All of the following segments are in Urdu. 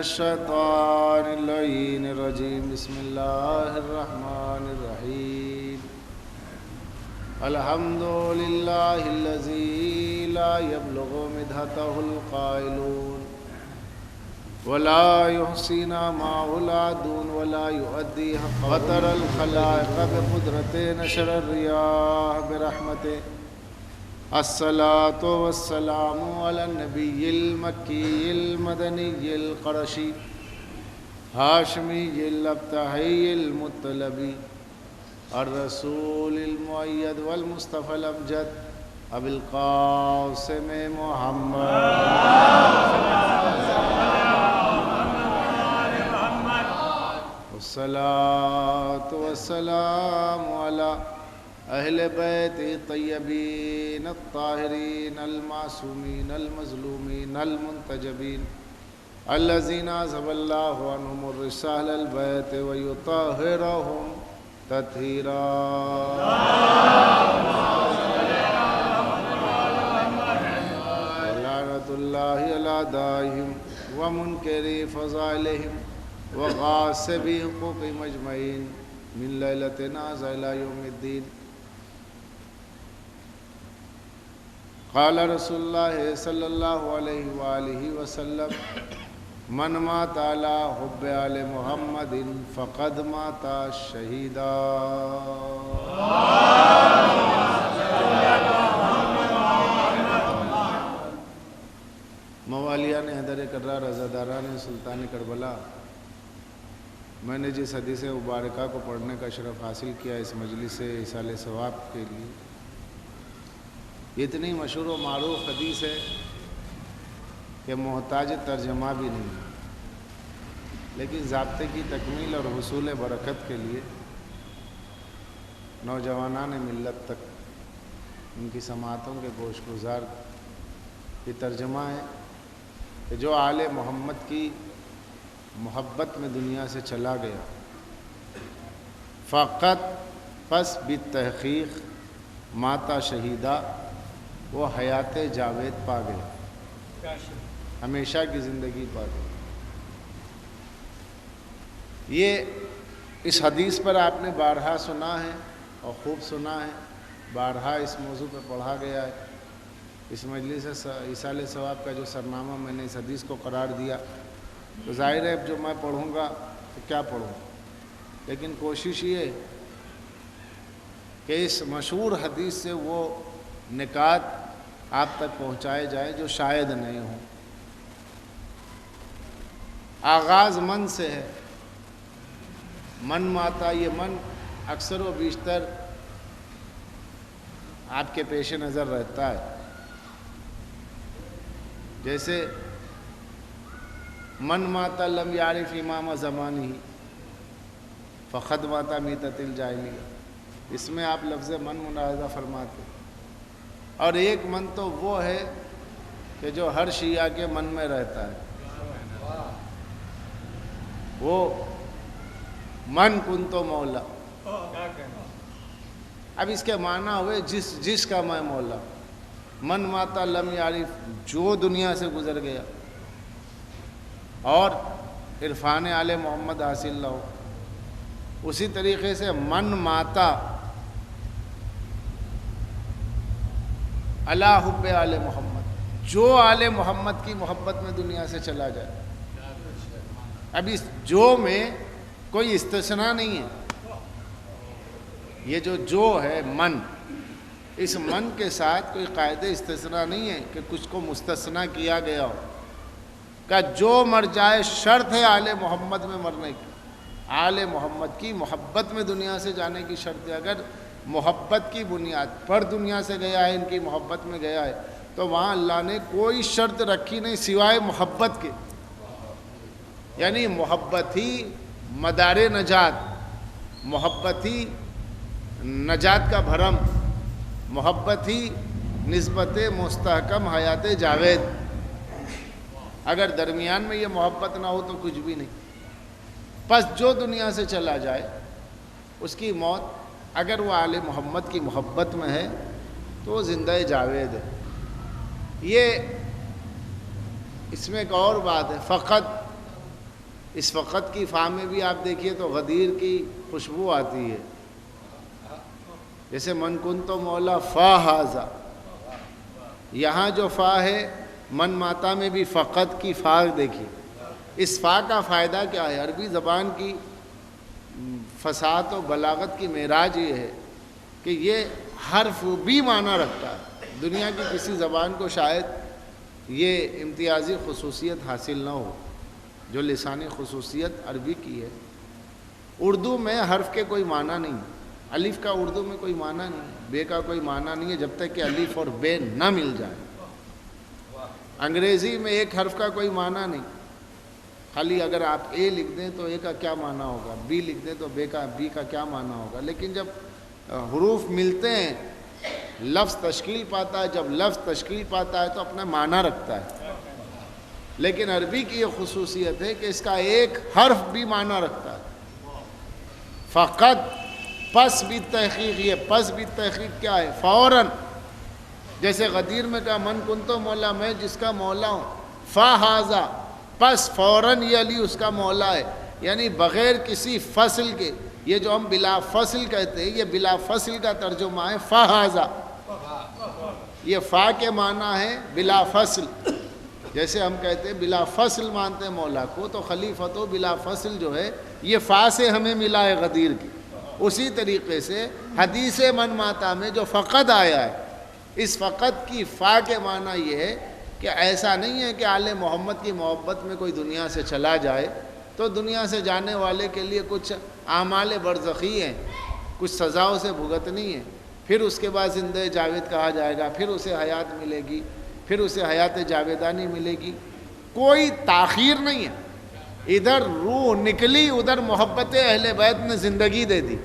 الشیطان اللعین الرجیم بسم اللہ الرحمن الرحیم الحمد للہ الذی لا یبلغ مدحتہ القائلون ولا يحصينا معه العدون ولا يؤدي حق وترى الخلائق بقدرته نشر الرياح برحمته الصلاة والسلام على النبي المكي المدني القرشي هاشمي الأبتحي المطلبي الرسول المؤيد والمصطفى الأمجد أبي القاسم الصلاة والسلام على أهل بيت الطيبين الطاهرين المعصومين المظلومين المنتجبين الذين عزب الله عنهم الرسال البيت ويطهرهم تطهيرا ولعنة الله على دائهم ومنكر فضائلهم وغاصبی حقوق مجمعین من لیلتنا إلى یوم الدین قال رسول اللہ صلی اللہ علیہ وآلہ وسلم من مات على حب آل محمد فقد مات شہیدا موالیان حیدر کرہ رضاداران سلطان کربلا، میں نے جس حدیث مبارکہ کو پڑھنے کا شرف حاصل کیا اس مجلس سے ایصال ثواب کے لیے، اتنی مشہور و معروف حدیث ہے کہ محتاج ترجمہ بھی نہیں ہے، لیکن ضابطے کی تکمیل اور حصول برکت کے لیے نوجوانان ملت تک ان کی سماعتوں کے گوش گزار یہ ترجمہ ہے کہ جو آل محمد کی محبت میں دنیا سے چلا گیا فقط پس بالتحقیق ماتا شہیدہ، وہ حیات جاوید پا گیا، ہمیشہ کی زندگی پا گیا۔ یہ اس حدیث پر آپ نے بارہا سنا ہے اور خوب سنا ہے، بارہا اس موضوع پہ پڑھا گیا ہے۔ اس مجلس ایصال ثواب کا جو سرنامہ میں نے اس حدیث کو قرار دیا، تو ظاہر ہے اب جو میں پڑھوں گا تو کیا پڑھوں، لیکن کوشش یہ کہ اس مشہور حدیث سے وہ نکات آپ تک پہنچائے جائیں جو شاید نہیں ہوں۔ آغاز من سے ہے، من ماتا، یہ من اکثر و بیشتر آپ کے پیش نظر رہتا ہے، جیسے من ماتا لم یعرف امام زمانہ فقد ماتا میتۃ الجاہلیہ، اس میں آپ لفظ من ملاحظہ فرماتے۔ اور ایک من تو وہ ہے کہ جو ہر شیعہ کے من میں رہتا ہے، وہ من کنتو مولا، اب اس کے معنی ہوئے جس کا میں مولا۔ من ماتا لم یعرف، جو دنیا سے گزر گیا اور عرفان آل محمد حاصل نہ ہو، اسی طریقے سے من ماتا علی حب آل محمد، جو آل محمد کی محبت میں دنیا سے چلا جائے۔ اب اس جو میں کوئی استثناء نہیں ہے، یہ جو ہے من، اس من کے ساتھ کوئی قاعدہ استثناء نہیں ہے کہ کچھ کو مستثنیٰ کیا گیا ہو، کہ جو مر جائے شرط ہے آل محمد میں مرنے کی، آل محمد کی محبت میں دنیا سے جانے کی شرط ہے۔ اگر محبت کی بنیاد پر دنیا سے گیا ہے، ان کی محبت میں گیا ہے، تو وہاں اللہ نے کوئی شرط رکھی نہیں سوائے محبت کے، یعنی محبت ہی مدار نجات، محبت ہی نجات کا بھرم، محبت ہی نسبت مستحکم حیات جاوید۔ اگر درمیان میں یہ محبت نہ ہو تو کچھ بھی نہیں۔ پس جو دنیا سے چلا جائے اس کی موت اگر وہ آل محمد کی محبت میں ہے تو وہ زندہ جاوید ہے۔ یہ اس میں ایک اور بات ہے، فقط اس فقط کی فا میں بھی آپ دیکھیے تو غدیر کی خوشبو آتی ہے، جیسے من کن تو مولا فا ہاذا، یہاں جو فا ہے من ماتا میں بھی فقط کی فا دیکھیے۔ اس فا کا فائدہ کیا ہے؟ عربی زبان کی فصاحت و بلاغت کی معراج یہ ہے کہ یہ حرف بھی معنی رکھتا ہے۔ دنیا کی کسی زبان کو شاید یہ امتیازی خصوصیت حاصل نہ ہو جو لسانی خصوصیت عربی کی ہے۔ اردو میں حرف کے کوئی معنی نہیں، الف کا اردو میں کوئی معنی نہیں، بے کا کوئی معنی نہیں ہے جب تک کہ الف اور بے نہ مل جائے۔ انگریزی میں ایک حرف کا کوئی معنی نہیں، خالی اگر آپ اے لکھ دیں تو اے کا کیا معنی ہوگا، بی لکھ دیں تو بی کا کیا معنی ہوگا، لیکن جب حروف ملتے ہیں لفظ تشکیل پاتا ہے، جب لفظ تشکیل پاتا ہے تو اپنا معنی رکھتا ہے۔ لیکن عربی کی یہ خصوصیت ہے کہ اس کا ایک حرف بھی معنی رکھتا ہے۔ فقط، پس بھی تحقیق، یہ پس بھی تحقیق کیا ہے؟ فوراً، جیسے غدیر میں کہا من کنتو مولا، میں جس کا مولا ہوں، فا ہاذا، پس فوراً یہ علی اس کا مولا ہے، یعنی بغیر کسی فصل کے۔ یہ جو ہم بلا فصل کہتے ہیں یہ بلا فصل کا ترجمہ ہے فا ہاذا۔ یہ فا کے معنی ہے بلا فصل، جیسے ہم کہتے ہیں بلا فصل مانتے ہیں مولا کو، تو خلیفۃ و بلا فصل جو ہے یہ فا سے ہمیں ملا ہے غدیر کی۔ اسی طریقے سے حدیث من ماتا میں جو فقط آیا ہے، اس فقط کی فا کے معنی یہ ہے کہ ایسا نہیں ہے کہ آل محمد کی محبت میں کوئی دنیا سے چلا جائے تو دنیا سے جانے والے کے لیے کچھ اعمال برزخی ہیں، کچھ سزاؤں سے بھگتنی ہے، پھر اس کے بعد زندہ جاوید کہا جائے گا، پھر اسے حیات ملے گی، پھر اسے حیات جاویدانی ملے گی۔ کوئی تاخیر نہیں ہے، ادھر روح نکلی ادھر محبت اہل بیت نے زندگی دے دی،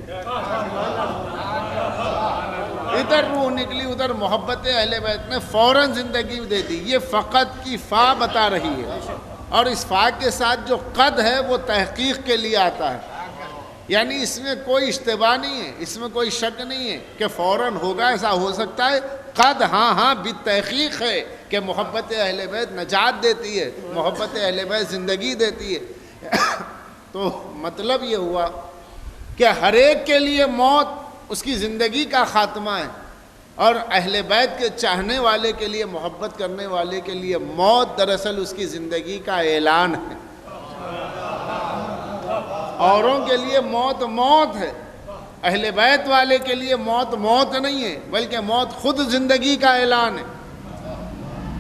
ادھر روح نکلی ادھر محبت اہل بیت نے فوراً زندگی دے دی۔ یہ فقط کی فا بتا رہی ہے، اور اس فا کے ساتھ جو قد ہے وہ تحقیق کے لیے آتا ہے، یعنی اس میں کوئی اشتباہ نہیں ہے، اس میں کوئی شک نہیں ہے کہ فوراً ہوگا، ایسا ہو سکتا ہے۔ قد ہاں بالتحقیق ہے کہ محبت اہل بیت نجات دیتی ہے، محبت اہل بیت زندگی دیتی ہے۔ تو مطلب یہ ہوا کہ ہر ایک کے لیے موت اس کی زندگی کا خاتمہ ہے، اور اہل بیت کے چاہنے والے کے لیے، محبت کرنے والے کے لیے موت دراصل اس کی زندگی کا اعلان ہے۔ اوروں کے لیے موت موت ہے، اہل بیت والے کے لیے موت موت نہیں ہے، بلکہ موت خود زندگی کا اعلان ہے،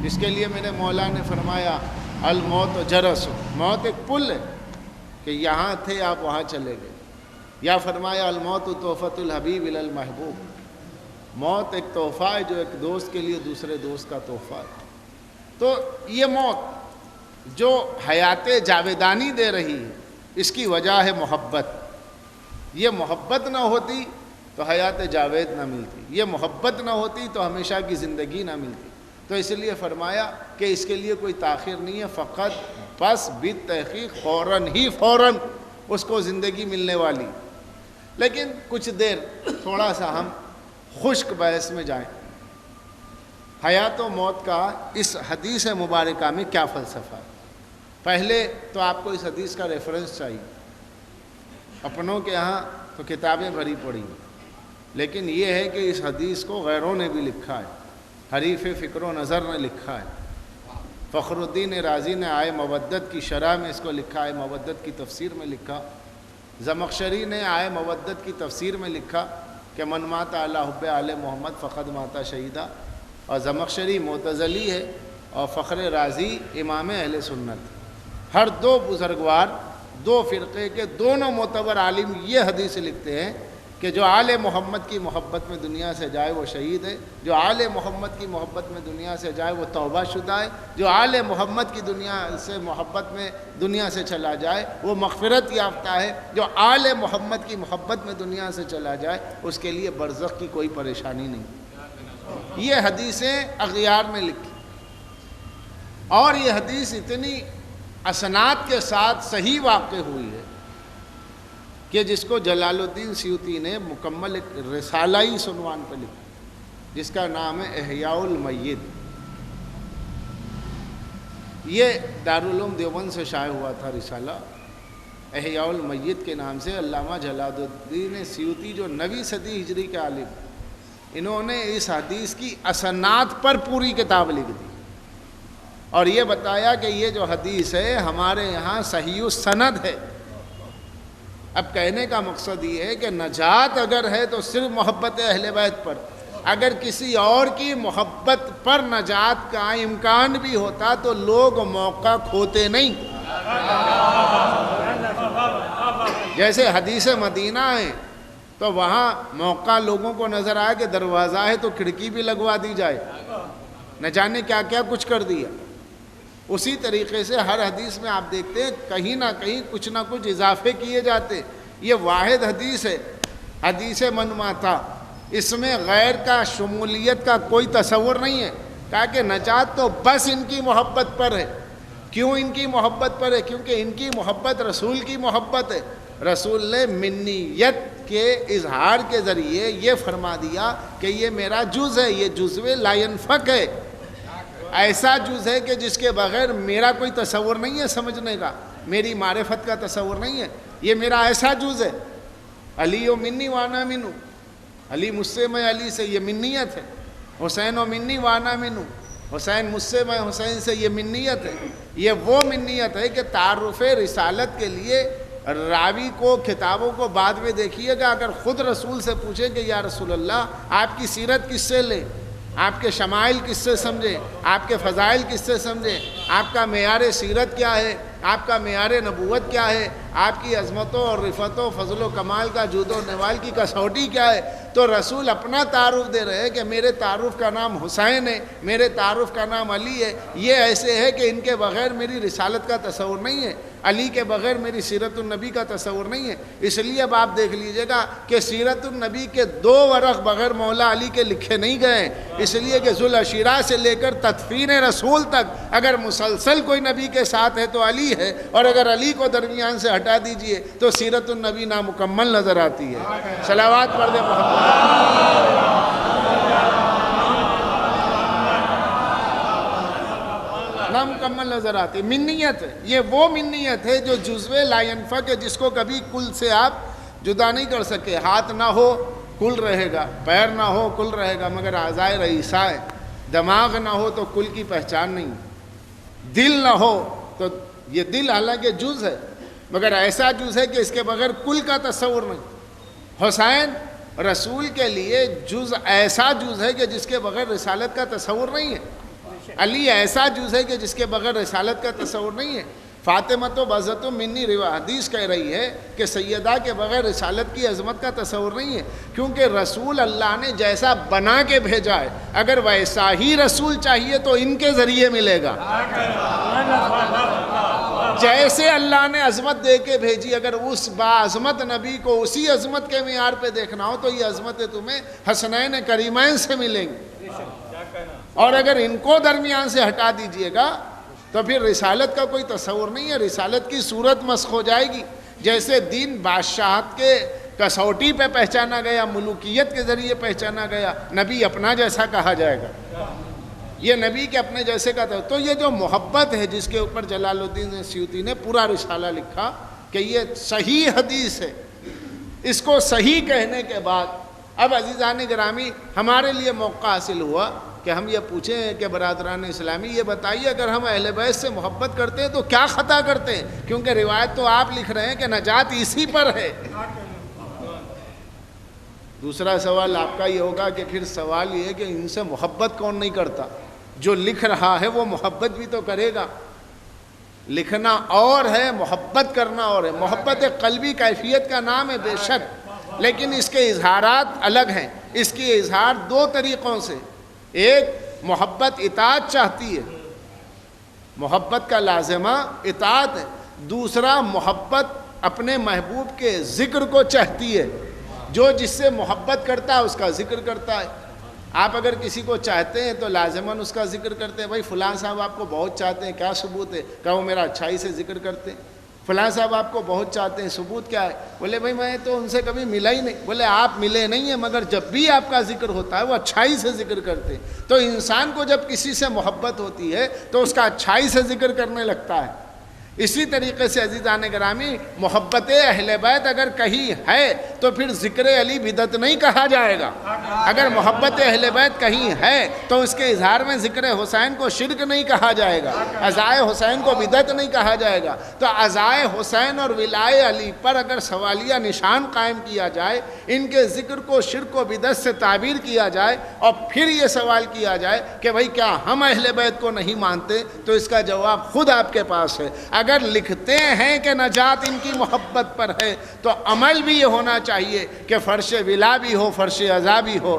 جس کے لیے میرے مولا نے فرمایا الموت جرس، موت ایک پل ہے کہ یہاں تھے آپ وہاں چلے گئے، یا فرمایا الموت تحفۃ الحبیب الی المحبوب، موت ایک تحفہ ہے جو ایک دوست کے لیے دوسرے دوست کا تحفہ ہے۔ تو یہ موت جو حیات جاویدانی دے رہی ہے اس کی وجہ ہے محبت۔ یہ محبت نہ ہوتی تو حیات جاوید نہ ملتی، یہ محبت نہ ہوتی تو ہمیشہ کی زندگی نہ ملتی۔ تو اس لیے فرمایا کہ اس کے لیے کوئی تاخیر نہیں ہے، فقط بس بالتحقیق فوراً ہی فوراً اس کو زندگی ملنے والی۔ لیکن کچھ دیر تھوڑا سا ہم خشک بحث میں جائیں، حیات و موت کا اس حدیث مبارکہ میں کیا فلسفہ ہے؟ پہلے تو آپ کو اس حدیث کا ریفرنس چاہیے، اپنوں کے ہاں تو کتابیں بھری پڑی ہیں، لیکن یہ ہے کہ اس حدیث کو غیروں نے بھی لکھا ہے، حریف فکر و نظر نے لکھا ہے، فخر الدین رازی نے آئے مودت کی شرح میں اس کو لکھا ہے، مودت کی تفسیر میں لکھا، زمخشری نے آئے مودت کی تفسیر میں لکھا کہ من مات علی حب آل محمد فقد ماتا شہیدہ، اور زمخشری معتزلی ہے اور فخر رازی امام اہل سنت۔ ہر دو بزرگوار، دو فرقے کے دونوں معتبر عالم یہ حدیث لکھتے ہیں کہ جو آل محمد کی محبت میں دنیا سے جائے وہ شہید ہے، جو آل محمد کی محبت میں دنیا سے جائے وہ توبہ شدہ ہے، جو آل محمد کی دنیا سے محبت میں دنیا سے چلا جائے وہ مغفرت یافتہ ہے، جو آل محمد کی محبت میں دنیا سے چلا جائے اس کے لیے برزخ کی کوئی پریشانی نہیں۔ یہ حدیثیں اغیار نے لکھی، اور یہ حدیث اتنی اسناد کے ساتھ صحیح واقع ہوئی ہے کہ جس کو جلال الدین سیوطی نے مکمل ایک رسالہ ہی عنوان پہ لکھا جس کا نام ہے احیاء المیت۔ یہ دارالعلوم دیوبند سے شائع ہوا تھا رسالہ، احیاء المیت کے نام سے علامہ جلال الدین سیوطی جو 9ویں صدی ہجری کے عالم، انہوں نے اس حدیث کی اسناد پر پوری کتاب لکھ دی اور یہ بتایا کہ یہ جو حدیث ہے ہمارے یہاں صحیح السند ہے۔ اب کہنے کا مقصد یہ ہے کہ نجات اگر ہے تو صرف محبت اہل بیت پر، اگر کسی اور کی محبت پر نجات کا امکان بھی ہوتا تو لوگ موقع کھوتے نہیں۔ جیسے حدیث مدینہ ہے تو وہاں موقع لوگوں کو نظر آیا کہ دروازہ ہے تو کھڑکی بھی لگوا دی جائے، نہ جانے کیا کیا کچھ کر دیا۔ اسی طریقے سے ہر حدیث میں آپ دیکھتے ہیں کہیں نہ کہیں کچھ نہ کچھ اضافے کیے جاتے۔ یہ واحد حدیث ہے، حدیث منماتا، اس میں غیر کا شمولیت کا کوئی تصور نہیں ہے۔ کہا کہ نجات تو بس ان کی محبت پر ہے۔ کیوں ان کی محبت پر ہے؟ کیونکہ ان کی محبت رسول کی محبت ہے۔ رسول نے منیت کے اظہار کے ذریعے یہ فرما دیا کہ یہ میرا جز ہے، یہ جزو لا ینفک ہے، ایسا جز ہے کہ جس کے بغیر میرا کوئی تصور نہیں ہے سمجھنے کا، میری معرفت کا تصور نہیں ہے، یہ میرا ایسا جز ہے۔ علی و منی وانا منو، علی مجھ سے میں علی سے، یہ منیت ہے۔ حسین و منی وانا منو، حسین مجھ سے میں حسین سے، یہ منیت ہے۔ یہ وہ منیت ہے کہ تعارف رسالت کے لیے راوی کو کتابوں کو بعد میں دیکھیے گا، اگر خود رسول سے پوچھے کہ یا رسول اللہ آپ کی سیرت کس سے لیں، آپ کے شمائل کس سے سمجھیں، آپ کے فضائل کس سے سمجھیں، آپ کا معیار سیرت کیا ہے، آپ کا معیار نبوت کیا ہے، آپ کی عظمتوں اور رفتوں فضل و کمال کا جود و نوال کی کسوٹی کیا ہے، تو رسول اپنا تعارف دے رہے ہیں کہ میرے تعارف کا نام حسین ہے، میرے تعارف کا نام علی ہے۔ یہ ایسے ہے کہ ان کے بغیر میری رسالت کا تصور نہیں ہے، علی کے بغیر میری سیرت النبی کا تصور نہیں ہے۔ اس لیے اب آپ دیکھ لیجئے گا کہ سیرت النبی کے 2 ورق بغیر مولا علی کے لکھے نہیں گئے، اس لیے کہ ذوالعشیرہ سے لے کر تدفین رسول تک اگر مسلسل کوئی نبی کے ساتھ ہے تو علی ہے، اور اگر علی کو درمیان سے ہٹا دیجئے تو سیرت النبی نامکمل نظر آتی ہے۔ صلوات پڑھ دے محمد۔ نامکمل نظر آتی منیت ہے۔ یہ وہ منیت ہے جو جزو لا ینفک ہے، جس کو کبھی کل سے آپ جدا نہیں کر سکے۔ ہاتھ نہ ہو کل رہے گا، پیر نہ ہو کل رہے گا، مگر اعضائے رئیسہ ہے۔ دماغ نہ ہو تو کل کی پہچان نہیں، دل نہ ہو تو یہ دل حالانکہ جز ہے مگر ایسا جز ہے کہ اس کے بغیر کل کا تصور نہیں۔ حسین رسول کے لیے جز ایسا جز ہے کہ جس کے بغیر رسالت کا تصور نہیں ہے۔ علی ایسا جز ہے کہ جس کے بغیر رسالت کا تصور نہیں ہے۔ فاطمہ تو بذت منی حدیث کہہ رہی ہے کہ سیدہ کے بغیر رسالت کی عظمت کا تصور نہیں ہے، کیونکہ رسول اللہ نے جیسا بنا کے بھیجا ہے، اگر ویسا ہی رسول چاہیے تو ان کے ذریعے ملے گا۔ جیسے اللہ نے عظمت دے کے بھیجی، اگر اس باعظمت نبی کو اسی عظمت کے معیار پہ دیکھنا ہو تو یہ عظمتیں تمہیں حسنین کریمین سے ملیں گی، اور اگر ان کو درمیان سے ہٹا دیجئے گا تو پھر رسالت کا کوئی تصور نہیں ہے، رسالت کی صورت مسخ ہو جائے گی۔ جیسے دین بادشاہت کے کسوٹی پہ پہچانا گیا، ملوکیت کے ذریعے پہچانا گیا، نبی اپنا جیسا کہا جائے گا، یہ نبی کے اپنے جیسے کا تھا۔ تو یہ جو محبت ہے جس کے اوپر جلال الدین سیوطی نے پورا رسالہ لکھا کہ یہ صحیح حدیث ہے، اس کو صحیح کہنے کے بعد اب عزیزان گرامی ہمارے لیے موقع حاصل ہوا کہ ہم یہ پوچھیں کہ برادران اسلامی یہ بتائیے اگر ہم اہل بیت سے محبت کرتے ہیں تو کیا خطا کرتے ہیں، کیونکہ روایت تو آپ لکھ رہے ہیں کہ نجات اسی پر ہے۔ دوسرا سوال آپ کا یہ ہوگا کہ پھر سوال یہ ہے کہ ان سے محبت کون نہیں کرتا؟ جو لکھ رہا ہے وہ محبت بھی تو کرے گا۔ لکھنا اور ہے، محبت کرنا اور ہے۔ محبت ایک قلبی کیفیت کا نام ہے بے شک، لیکن اس کے اظہارات الگ ہیں۔ اس کی اظہار 2 طریقوں سے، ایک محبت اطاعت چاہتی ہے، محبت کا لازمہ اطاعت ہے۔ دوسرا محبت اپنے محبوب کے ذکر کو چاہتی ہے، جو جس سے محبت کرتا ہے اس کا ذکر کرتا ہے۔ آپ اگر کسی کو چاہتے ہیں تو لازماً اس کا ذکر کرتے ہیں۔ بھائی فلاں صاحب آپ کو بہت چاہتے ہیں، کیا ثبوت ہے؟ کہ وہ میرا اچھائی سے ذکر کرتے ہیں۔ فلاں صاحب آپ کو بہت چاہتے ہیں، ثبوت کیا ہے؟ بولے بھائی میں تو ان سے کبھی ملا ہی نہیں۔ بولے آپ ملے نہیں ہیں مگر جب بھی آپ کا ذکر ہوتا ہے وہ اچھائی سے ذکر کرتے ہیں۔ تو انسان کو جب کسی سے محبت ہوتی ہے تو اس کا اچھائی سے ذکر کرنے لگتا ہے۔ اسی طریقے سے عزیزان گرامی محبت اہل بیت اگر کہیں ہے تو پھر ذکر علی بدعت نہیں کہا جائے گا. اگر محبت اہل بیت کہیں ہے تو اس کے اظہار میں ذکر حسین کو شرک نہیں کہا جائے گا, عزائے حسین کو بدعت نہیں کہا جائے گا. تو عزائے حسین اور ولائے علی پر اگر سوالیہ نشان قائم کیا جائے, ان کے ذکر کو شرک و بدعت سے تعبیر کیا جائے, اور پھر یہ سوال کیا جائے کہ بھئی کیا ہم اہل بیت کو نہیں مانتے, تو اس کا جواب خود آپ کے پاس ہے. اگر لکھتے ہیں کہ نجات ان کی محبت پر ہے تو عمل بھی یہ ہونا چاہیے کہ فرش ولا بھی ہو, فرش عزا بھی ہو,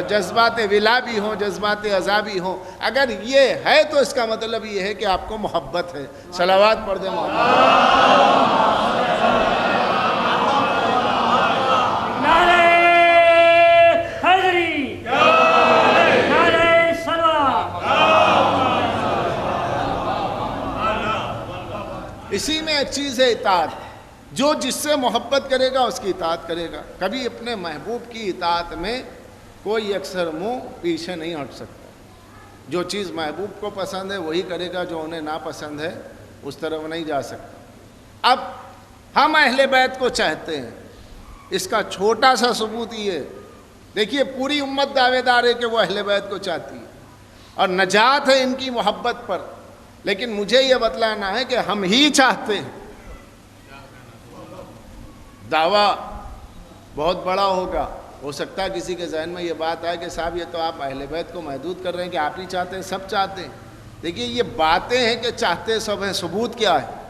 جذبات ولا بھی ہو, جذبات عزا بھی ہو. اگر یہ ہے تو اس کا مطلب یہ ہے کہ آپ کو محبت ہے. صلوات پڑھ دیں اسی میں ایک چیز ہے اطاعت. جو جس سے محبت کرے گا اس کی اطاعت کرے گا. کبھی اپنے محبوب کی اطاعت میں کوئی اکثر منہ پیچھے نہیں ہٹ سکتا. جو چیز محبوب کو پسند ہے وہی کرے گا, جو انہیں ناپسند ہے اس طرف نہیں جا سکتا. اب ہم اہل بیت کو چاہتے ہیں, اس کا چھوٹا سا ثبوت یہ ہے, دیکھیے پوری امت دعوے دار ہے کہ وہ اہل بیت کو چاہتی ہے اور نجات ہے ان کی محبت پر, لیکن مجھے یہ بتلانا ہے کہ ہم ہی چاہتے ہیں. دعویٰ بہت بڑا ہوگا, ہو سکتا ہے کسی کے ذہن میں یہ بات آئے کہ صاحب یہ تو آپ اہل بیت کو محدود کر رہے ہیں کہ آپ ہی چاہتے ہیں, سب چاہتے ہیں. دیکھیے یہ باتیں ہیں کہ چاہتے سب ہیں, ثبوت کیا ہے؟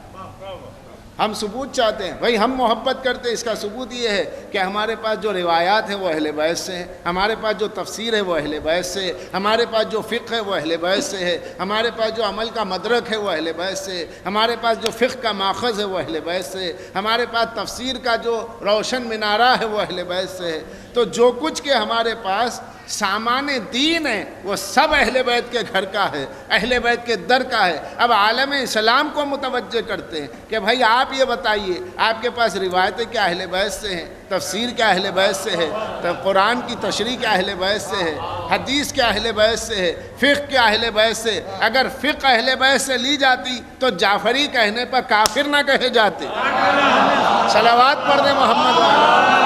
ہم ثبوت چاہتے ہیں. بھائی ہم محبت کرتے ہیں, اس کا ثبوت یہ ہے کہ ہمارے پاس جو روایات ہیں وہ اہل بیت سے ہیں, ہمارے پاس جو تفسیر ہے وہ اہل بیت سے ہے, ہمارے پاس جو فقہ ہے وہ اہل بیت سے ہے, ہمارے پاس جو عمل کا مدرک ہے وہ اہل بیت سے ہے, ہمارے پاس جو فقہ کا ماخذ ہے وہ اہل بیت سے ہے, ہمارے پاس تفسیر کا جو روشن منارہ ہے وہ اہل بیت سے ہے. تو جو کچھ کہ ہمارے پاس سامان دین ہے وہ سب اہل بیت کے گھر کا ہے, اہل بیت کے در کا ہے. اب عالم اسلام کو متوجہ کرتے ہیں کہ بھائی آپ یہ بتائیے آپ کے پاس روایتیں کیا اہل بیت سے ہیں, تفسیر کیا اہل بیت سے ہے, قرآن کی تشریح کیا اہل بیت سے ہے, حدیث کیا اہل بیت سے ہے, فقہ کیا اہل بیت سے. اگر فقہ اہل بیت سے لی جاتی تو جعفری کہنے پر کافر نہ کہے جاتے. صلوات پڑھ دیں محمد والے.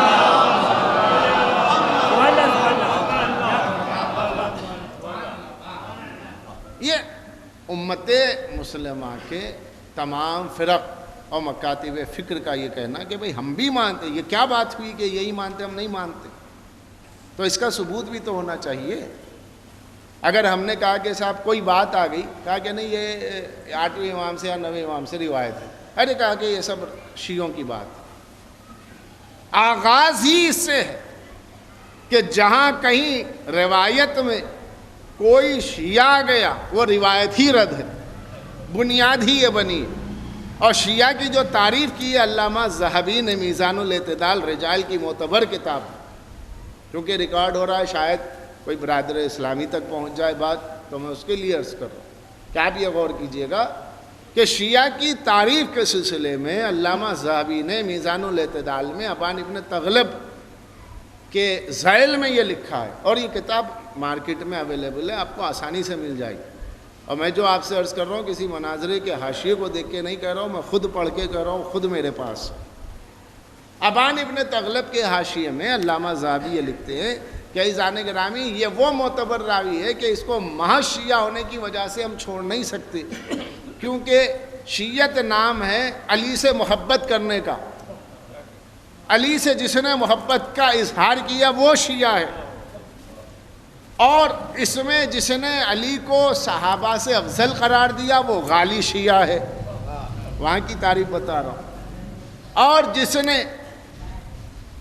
یہ امت مسلمہ کے تمام فرق اور مکاتب فکر کا یہ کہنا کہ بھئی ہم بھی مانتے, یہ کیا بات ہوئی کہ یہی مانتے ہم نہیں مانتے, تو اس کا ثبوت بھی تو ہونا چاہیے. اگر ہم نے کہا کہ صاحب کوئی بات آ گئی, کہا کہ نہیں یہ 8ویں امام سے یا 9ویں امام سے روایت ہے, ارے کہا کہ یہ سب شیعوں کی بات. آغاز ہی اس سے ہے کہ جہاں کہیں روایت میں کوئی شیعہ گیا وہ روایت ہی رد ہے, بنیاد ہی یہ بنی. اور شیعہ کی جو تعریف کی ہے علامہ ذہبی نے میزان الاعتدال رجال کی معتبر کتاب, کیونکہ ریکارڈ ہو رہا ہے شاید کوئی برادر اسلامی تک پہنچ جائے بات, تو میں اس کے لیے عرض کر رہا ہوں کہ آپ یہ غور کیجئے گا کہ شیعہ کی تعریف کے سلسلے میں علامہ ذہبی نے میزان الاعتدال میں ابان ابن تغلب کے ذیل میں یہ لکھا ہے, اور یہ کتاب مارکیٹ میں اویلیبل ہے, آپ کو آسانی سے مل جائے گی. اور میں جو آپ سے عرض کر رہا ہوں کسی مناظرے کے حاشیے کو دیکھ کے نہیں کہہ رہا ہوں, میں خود پڑھ کے کہہ رہا ہوں, خود میرے پاس. ابان ابن تغلب کے حاشیے میں علامہ ذہبی یہ لکھتے ہیں کہ عزیزان گرامی یہ وہ معتبر راوی ہے کہ اس کو محض شیعہ ہونے کی وجہ سے ہم چھوڑ نہیں سکتے, کیونکہ شیعت نام ہے علی سے محبت کرنے کا. علی سے جس نے محبت کا اظہار کیا وہ شیعہ ہے, اور اس میں جس نے علی کو صحابہ سے افضل قرار دیا وہ غالی شیعہ ہے, وہاں کی تعریف بتا رہا ہوں. اور جس نے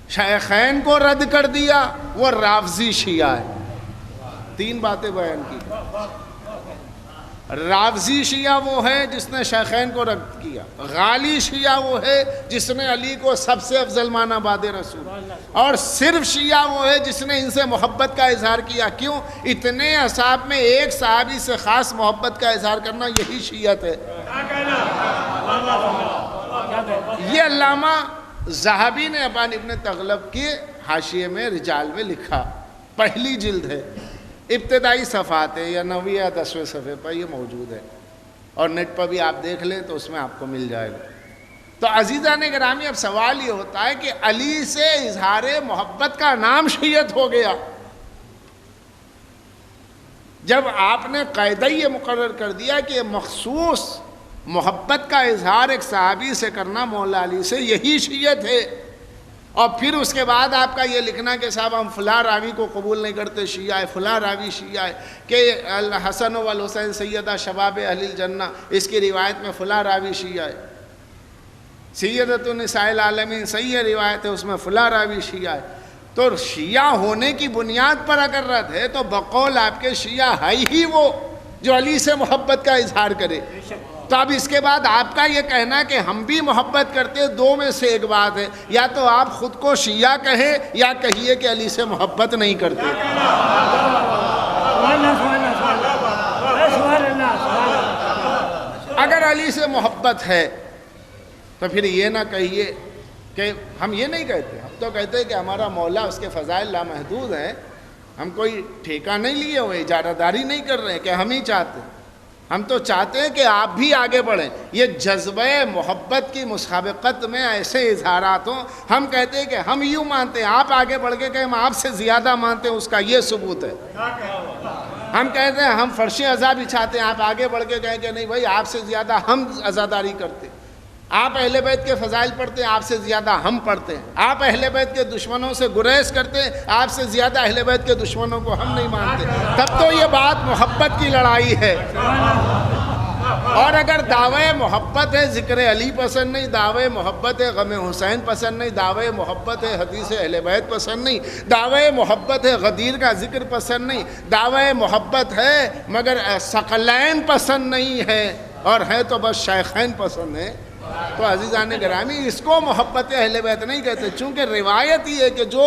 شیخین کو رد کر دیا وہ رافضی شیعہ ہے. 3 باتیں بیان کی. رافضی شیعہ وہ ہے جس نے شیخین کو رد کیا, غالی شیعہ وہ ہے جس نے علی کو سب سے افضل مانا بعد رسول, اور صرف شیعہ وہ ہے جس نے ان سے محبت کا اظہار کیا. کیوں؟ اتنے اصحاب میں ایک صحابی سے خاص محبت کا اظہار کرنا یہی شیعت ہے. یہ علامہ ذہبی نے ابان ابن تغلب کے حاشیے میں رجال میں لکھا, پہلی جلد ہے, ابتدائی صفحات ہے یا 9ویں یا 10ویں صفحے پر یہ موجود ہے. اور نیٹ پر بھی آپ دیکھ لیں تو اس میں آپ کو مل جائے گا۔ تو عزیزان گرامی، اب سوال یہ ہوتا ہے کہ علی سے اظہار محبت کا نام شیعت ہو گیا۔ جب آپ نے قاعدہ یہ مقرر کر دیا کہ مخصوص محبت کا اظہار ایک صحابی سے کرنا مولا علی سے، یہی شیعت ہے، اور پھر اس کے بعد آپ کا یہ لکھنا کہ صاحب ہم فلاں راوی کو قبول نہیں کرتے، شیعہ ہے، فلاں راوی شیعہ ہے، کہ الحسن والحسین سیدہ شباب اہل الجنہ، اس کی روایت میں فلاں راوی شیعہ ہے، سیدۃ النساء العالمین صحیح روایت ہے، اس میں فلاں راوی شیعہ ہے۔ تو شیعہ ہونے کی بنیاد پر اگر رد ہے تو بقول آپ کے شیعہ ہے ہی وہ جو علی سے محبت کا اظہار کرے۔ تو اب اس کے بعد آپ کا یہ کہنا کہ ہم بھی محبت کرتے، دو میں سے ایک بات ہے، یا تو آپ خود کو شیعہ کہیں یا کہیے کہ علی سے محبت نہیں کرتے۔ اگر علی سے محبت ہے تو پھر یہ نہ کہیے کہ ہم یہ نہیں کہتے، ہم تو کہتے ہیں کہ ہمارا مولا، اس کے فضائل لامحدود ہیں، ہم کوئی ٹھیکہ نہیں لیے ہوئے، اجارہ داری نہیں کر رہے ہیں کہ ہم ہی چاہتے ہیں، ہم تو چاہتے ہیں کہ آپ بھی آگے بڑھیں۔ یہ جذبہ محبت کی مسابقت میں ایسے اظہارات ہوں، ہم کہتے ہیں کہ ہم یوں مانتے ہیں، آپ آگے بڑھ کے کہیں ہم آپ سے زیادہ مانتے ہیں، اس کا یہ ثبوت ہے۔ ہم کہتے ہیں ہم فرش عزا بچھاتے ہیں، آپ آگے بڑھ کے کہیں کہ نہیں بھائی آپ سے زیادہ ہم عزاداری کرتے ہیں۔ آپ اہل بیت کے فضائل پڑھتے ہیں، آپ سے زیادہ ہم پڑھتے ہیں۔ آپ اہل بیت کے دشمنوں سے گریز کرتے ہیں، آپ سے زیادہ اہل بیت کے دشمنوں کو ہم نہیں مانتے۔ تب تو یہ بات محبت کی لڑائی ہے۔ اور اگر دعوی محبت ہے ذکر علی پسند نہیں، دعوی محبت ہے غم حسین پسند نہیں، دعوی محبت ہے حدیث اہل بیت پسند نہیں، دعوی محبت ہے غدیر کا ذکر پسند نہیں، دعوی محبت ہے مگر ثقلین پسند نہیں ہے، اور ہے تو بس شیخین پسند ہے، تو عزیزان گرامی اس کو محبت اہل بیت نہیں کہتے۔ چونکہ روایت یہ ہے کہ جو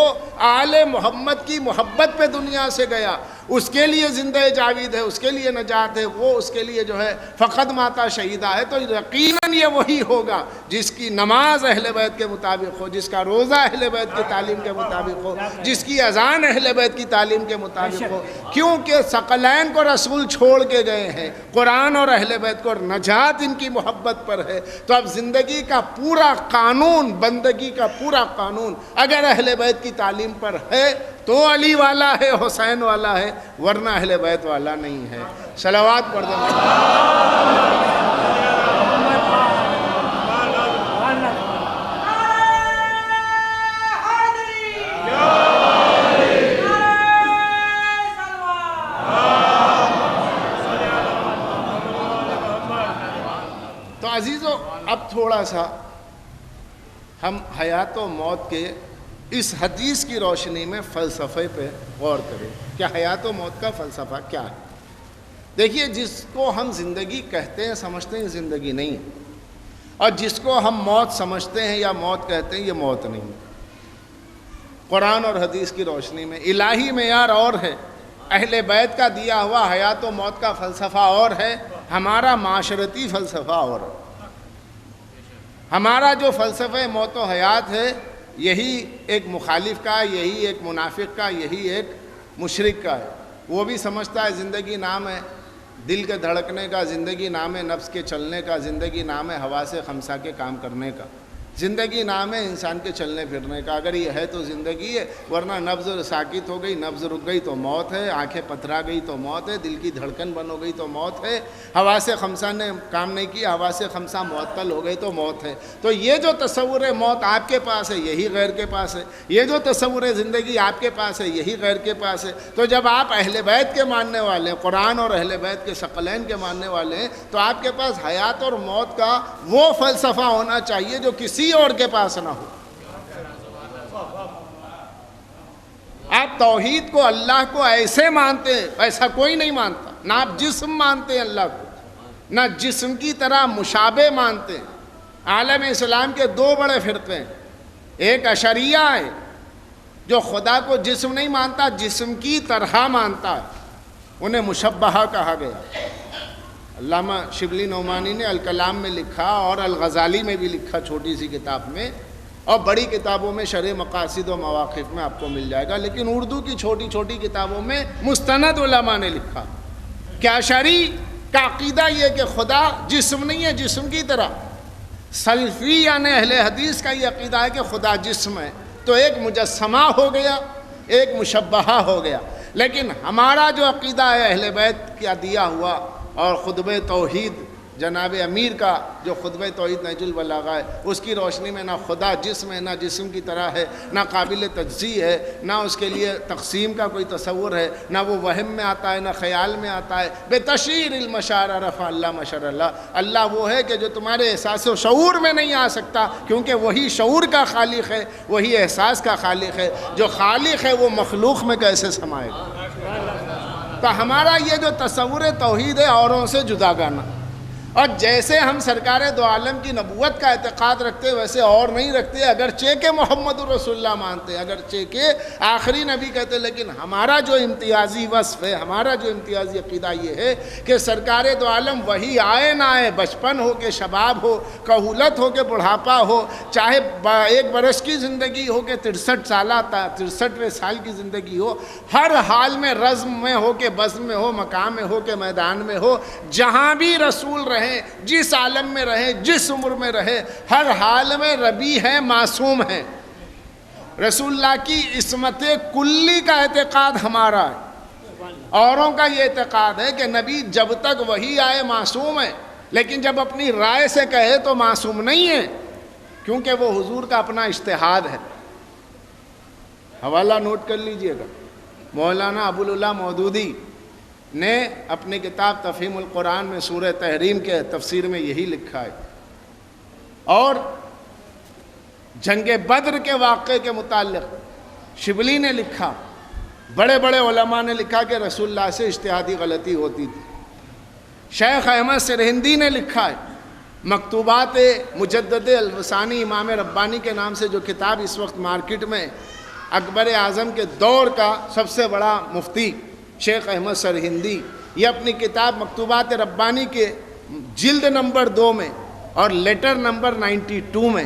آل محمد کی محبت پہ دنیا سے گیا، اس کے لیے زندہ جاوید ہے، اس کے لیے نجات ہے، وہ اس کے لیے جو ہے فقط ماتا شہیدہ ہے۔ تو یقیناً یہ وہی ہوگا جس کی نماز اہل بیت کے مطابق ہو، جس کا روزہ اہل بیت کی تعلیم کے مطابق ہو، جس کی اذان اہل بیت کی تعلیم کے مطابق ہو، کیونکہ ثقلین کو رسول چھوڑ کے گئے ہیں، قرآن اور اہل بیت کو نجات ان کی محبت پر ہے۔ تو اب زندگی کا پورا قانون، بندگی کا پورا قانون اگر اہل بیت کی تعلیم پر ہے تو علی والا ہے، حسین والا ہے، ورنہ اہل بیت والا نہیں ہے۔ صلوات پڑھ دیں۔ تو عزیزو، اب تھوڑا سا ہم حیات و موت کے اس حدیث کی روشنی میں فلسفے پہ غور کریں کہ حیات و موت کا فلسفہ کیا ہے۔ دیکھیے، جس کو ہم زندگی کہتے ہیں سمجھتے ہیں زندگی نہیں ہے، اور جس کو ہم موت سمجھتے ہیں یا موت کہتے ہیں یہ موت نہیں ہے۔ قرآن اور حدیث کی روشنی میں الہی معیار اور ہے، اہل بیت کا دیا ہوا حیات و موت کا فلسفہ اور ہے، ہمارا معاشرتی فلسفہ اور ہے۔ ہمارا جو فلسفہ موت و حیات ہے یہی ایک مخالف کا، یہی ایک منافق کا، یہی ایک مشرک کا ہے۔ وہ بھی سمجھتا ہے زندگی نام ہے دل کے دھڑکنے کا، زندگی نام ہے نفس کے چلنے کا، زندگی نام ہے حواس خمسہ کے کام کرنے کا، زندگی نام ہے انسان کے چلنے پھرنے کا۔ اگر یہ ہے تو زندگی ہے، ورنہ نبض ساکت ہو گئی، نبض رک گئی تو موت ہے، آنکھیں پتھرا گئی تو موت ہے، دل کی دھڑکن بند ہو گئی تو موت ہے، حواس خمسہ نے کام نہیں کیا، حواس خمسہ معطل ہو گئی تو موت ہے۔ تو یہ جو تصور ہے موت آپ کے پاس ہے، یہی غیر کے پاس ہے۔ یہ جو تصور ہے زندگی آپ کے پاس ہے، یہی غیر کے پاس ہے۔ تو جب آپ اہل بیت کے ماننے والے ہیں، قرآن اور اہل بیت کے ثقلین کے ماننے والے ہیں، تو آپ کے پاس حیات اور موت کا وہ فلسفہ ہونا چاہیے جو کسی اور کے پاس نہ ہو۔ آپ توحید کو، اللہ کو ایسے مانتے ہیں ایسا کوئی نہیں مانتا۔ نہ آپ جسم مانتے ہیں اللہ کو، نہ جسم کی طرح مشابہ مانتے ہیں۔ عالم اسلام کے دو بڑے فرقے ہیں، ایک اشعریہ ہے جو خدا کو جسم نہیں مانتا، جسم کی طرح مانتا ہے، انہیں مشبہہ کہا گیا۔ علامہ شبلی نعمانی نے الکلام میں لکھا اور الغزالی میں بھی لکھا، چھوٹی سی کتاب میں، اور بڑی کتابوں میں شرح مقاصد و مواقف میں آپ کو مل جائے گا، لیکن اردو کی چھوٹی چھوٹی کتابوں میں مستند علماء نے لکھا کہ اشعری کا عقیدہ یہ کہ خدا جسم نہیں ہے جسم کی طرح. سلفی یعنی اہل حدیث کا یہ عقیدہ ہے کہ خدا جسم ہے. تو ایک مجسمہ ہو گیا، ایک مشبہہ ہو گیا. لیکن ہمارا جو عقیدہ ہے اہل بیت کا دیا ہوا، اور خطبہ توحید جناب امیر کا جو خطبہ توحید نہج البلاغہ ہے، اس کی روشنی میں نہ خدا جسم ہے، نہ جسم کی طرح ہے، نہ قابل تجزیہ ہے، نہ اس کے لیے تقسیم کا کوئی تصور ہے، نہ وہ وہم میں آتا ہے، نہ خیال میں آتا ہے. بے تشیر المشاعر رفع اللہ مشر اللہ. اللہ وہ ہے کہ جو تمہارے احساس و شعور میں نہیں آ سکتا، کیونکہ وہی شعور کا خالق ہے، وہی احساس کا خالق ہے. جو خالق ہے وہ مخلوق میں کیسے سمائے گا؟ تو ہمارا یہ جو تصور توحید ہے اوروں سے جداگانہ. اور جیسے ہم سرکار دو عالم کی نبوت کا اعتقاد رکھتے ویسے اور نہیں رکھتے، اگرچہ کہ محمد رسول اللہ مانتے، اگرچہ کہ آخری نبی کہتے، لیکن ہمارا جو امتیازی وصف ہے، ہمارا جو امتیازی عقیدہ یہ ہے کہ سرکار دو عالم وہی آئے نہ آئے، بچپن ہو کہ شباب ہو، کہولت ہو کہ بڑھاپا ہو، چاہے 1 برس کی زندگی ہو کہ 63 سالہ 63ویں سال کی زندگی ہو، ہر حال میں رزم میں ہو کہ بزم میں ہو، مقام میں ہو کہ میدان میں ہو، جہاں بھی رسول رہے، جس عالم میں رہے، جس عمر میں رہے، ہر حال میں ربی ہے، معصوم ہے. رسول اللہ کی عصمت کلی کا اعتقاد ہمارا ہے. اوروں کا یہ اعتقاد ہے کہ نبی جب تک وہی آئے معصوم ہے، لیکن جب اپنی رائے سے کہے تو معصوم نہیں ہے، کیونکہ وہ حضور کا اپنا اجتہاد ہے. حوالہ نوٹ کر لیجئے گا. مولانا ابوالعلا مودودی نے اپنی کتاب تفہیم القرآن میں سورہ تحریم کے تفسیر میں یہی لکھا ہے. اور جنگ بدر کے واقعے کے متعلق شبلی نے لکھا، بڑے بڑے علماء نے لکھا کہ رسول اللہ سے اجتہادی غلطی ہوتی تھی. شیخ احمد سرہندی نے لکھا ہے، مکتوبات مجدد الوسانی امام ربانی کے نام سے جو کتاب اس وقت مارکیٹ میں اکبر اعظم کے دور کا سب سے بڑا مفتی شیخ احمد سرہندی، یہ اپنی کتاب مکتوبات ربانی کے جلد نمبر 2 میں اور لیٹر نمبر 92 میں